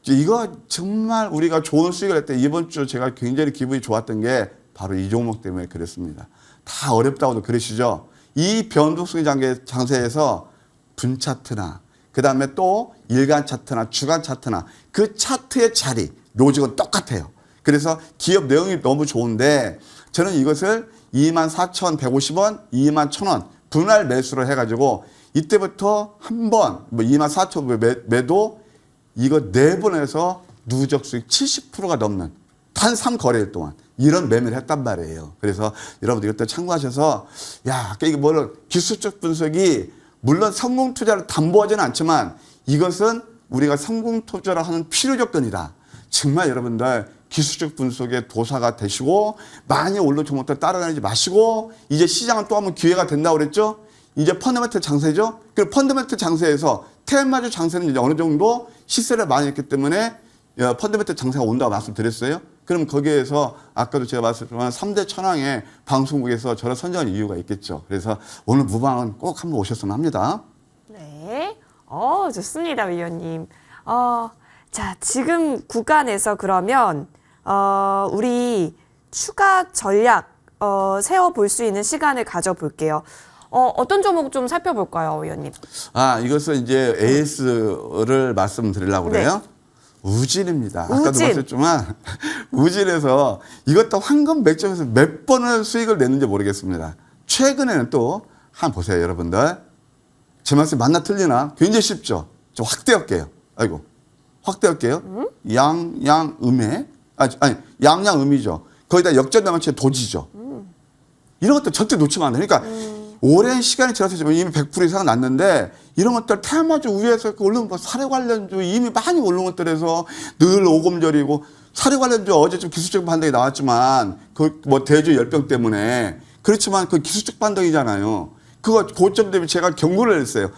이거 정말 우리가 좋은 수익을 했대. 이번 주 제가 굉장히 기분이 좋았던 게 바로 이 종목 때문에 그랬습니다. 다 어렵다고도 그러시죠. 이 변동성의 장세에서 분차트나 그다음에 또 일간 차트나 주간 차트나 그 차트의 자리 로직은 똑같아요. 그래서 기업 내용이 너무 좋은데 저는 이것을 24,150원, 21,000원 분할 매수를 해가지고 이때부터 한번 뭐 24,000원 매도 이거 4번 해서 누적 수익 70%가 넘는 단 3거래일 동안 이런 매매를 했단 말이에요. 그래서 여러분들 이것도 참고하셔서 야, 이게 뭐 기술적 분석이 물론 성공 투자를 담보하지는 않지만 이것은 우리가 성공 투자를 하는 필요 조건이다. 정말 여러분들 기술적 분석의 도사가 되시고 많이 오른 종목들 따라다니지 마시고 이제 시장은 또 한번 기회가 된다고 그랬죠. 이제 펀더멘털 장세죠. 그 펀더멘털 장세에서 테마주 장세는 이제 어느 정도 시세를 많이 했기 때문에 펀더멘털 장세가 온다고 말씀드렸어요. 그럼 거기에서 아까도 제가 말씀드렸지만 3대 천왕의 방송국에서 저를 선정한 이유가 있겠죠. 그래서 오늘 무방은 꼭 한번 오셨으면 합니다. 네. 좋습니다, 위원님. 자, 지금 구간에서 그러면 우리 추가 전략 세워볼 수 있는 시간을 가져볼게요. 어떤 종목 좀 살펴볼까요, 위원님? 이것은 이제 AS를 말씀드리려고 그래요. 네. 우진입니다. 아까도 우진. 말씀했지만 우진에서 이것도 황금 맥점에서 몇 번을 수익을 냈는지 모르겠습니다. 최근에는 또 한번 보세요, 여러분들. 제 말씀이 맞나 틀리나? 굉장히 쉽죠? 좀 확대할게요. 확대할게요. 양양음에 양양음이죠. 거기다 역전대망치의 도지죠. 이런 것들 절대 놓치면 안 돼요. 그러니까 오랜 시간이 지나서 이미 100% 이상 났는데 이런 것들 테마주 위에서 오른 뭐 사료 관련주 이미 많이 오른 것들에서 늘 오금절이고 사료 관련주 어제 좀 기술적 반등이 나왔지만 그 뭐 대주 열병 때문에 그렇지만 그 기술적 반등이잖아요. 그거 고점 대비 제가 경고를 했어요.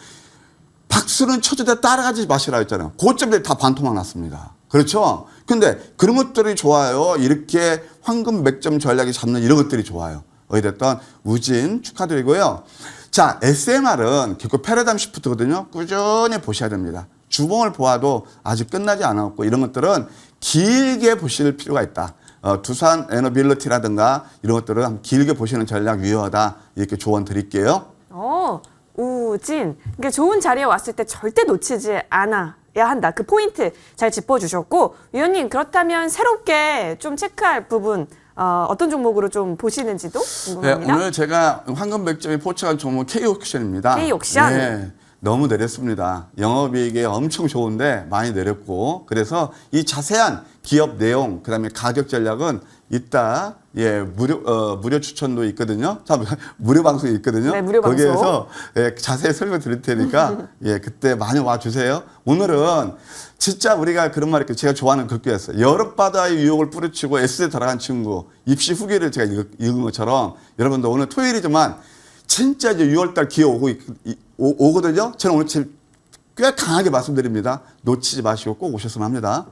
박수는 쳐주되 따라가지 마시라 했잖아요. 고점 대비 다 반토막 났습니다. 그렇죠? 근데 그런 것들이 좋아요. 이렇게 황금 맥점 전략이 잡는 이런 것들이 좋아요. 어찌됐든 우진 축하드리고요. 자, SMR은 결국 패러다임 시프트거든요. 꾸준히 보셔야 됩니다. 주봉을 보아도 아직 끝나지 않았고 이런 것들은 길게 보실 필요가 있다. 두산 에너빌리티라든가 이런 것들은 한번 길게 보시는 전략 유효하다. 이렇게 조언 드릴게요. 우진. 그러니까 좋은 자리에 왔을 때 절대 놓치지 않아야 한다. 그 포인트 잘 짚어주셨고 위원님 그렇다면 새롭게 좀 체크할 부분 어떤 종목으로 좀 보시는지도 궁금합니다. 네, 오늘 제가 황금 맥점이 포착한 종목 K옥션입니다. K옥션. 네, 너무 내렸습니다. 영업이익이 엄청 좋은데 많이 내렸고 그래서 이 자세한 기업 내용 그다음에 가격 전략은 이따 무료 추천도 있거든요. 무료 방송이 있거든요. 네, 무료 방송. 거기에서 자세히 설명 드릴 테니까 그때 많이 와 주세요. 오늘은 진짜 우리가 그런 말이 있고 제가 좋아하는 글귀였어요. 여름바다의 유혹을 뿌리치고 S에 들어간 친구 입시 후기를 제가 읽은 것처럼 여러분도 오늘 토요일이지만 진짜 이제 6월달 기회 오거든요. 저는 오늘 꽤 강하게 말씀드립니다. 놓치지 마시고 꼭 오셨으면 합니다.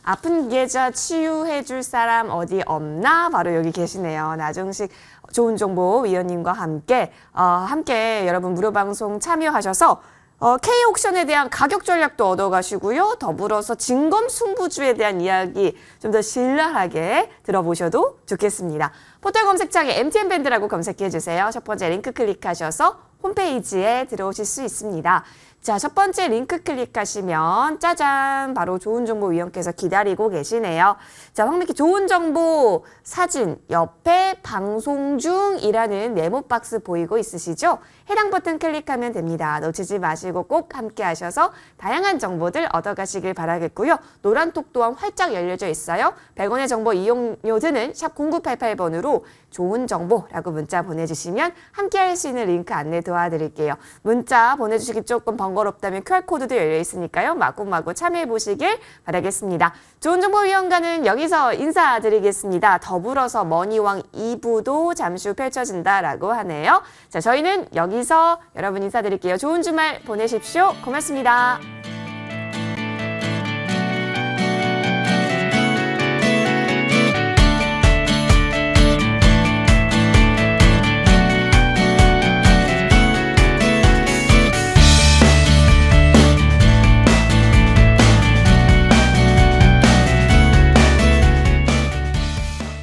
아픈 계좌 치유해줄 사람 어디 없나? 바로 여기 계시네요. 나중식 좋은 정보 위원님과 함께 여러분 무료 방송 참여하셔서 K옥션에 대한 가격 전략도 얻어가시고요. 더불어서 진검승부주에 대한 이야기 좀 더 신랄하게 들어보셔도 좋겠습니다. 포털 검색창에 MTN밴드라고 검색해주세요. 첫 번째 링크 클릭하셔서 홈페이지에 들어오실 수 있습니다. 자, 첫 번째 링크 클릭하시면 짜잔 바로 좋은 정보 위원께서 기다리고 계시네요. 자, 황미키 좋은 정보 사진 옆에 방송 중이라는 네모 박스 보이고 있으시죠? 해당 버튼 클릭하면 됩니다. 놓치지 마시고 꼭 함께 하셔서 다양한 정보들 얻어가시길 바라겠고요. 노란 톡 또한 활짝 열려져 있어요. 100원의 정보 이용료 드는 샵 0988번으로 좋은 정보라고 문자 보내주시면 함께 할 수 있는 링크 안내 도와드릴게요. 문자 보내주시기 조금 번거롭다면 QR코드도 열려 있으니까요. 마구마구 참여해 보시길 바라겠습니다. 좋은 정보 위원과는 여기서 인사드리겠습니다. 더불어서 머니왕 2부도 잠시 후 펼쳐진다라고 하네요. 자, 저희는 여기서 여러분 인사드릴게요. 좋은 주말 보내십시오. 고맙습니다.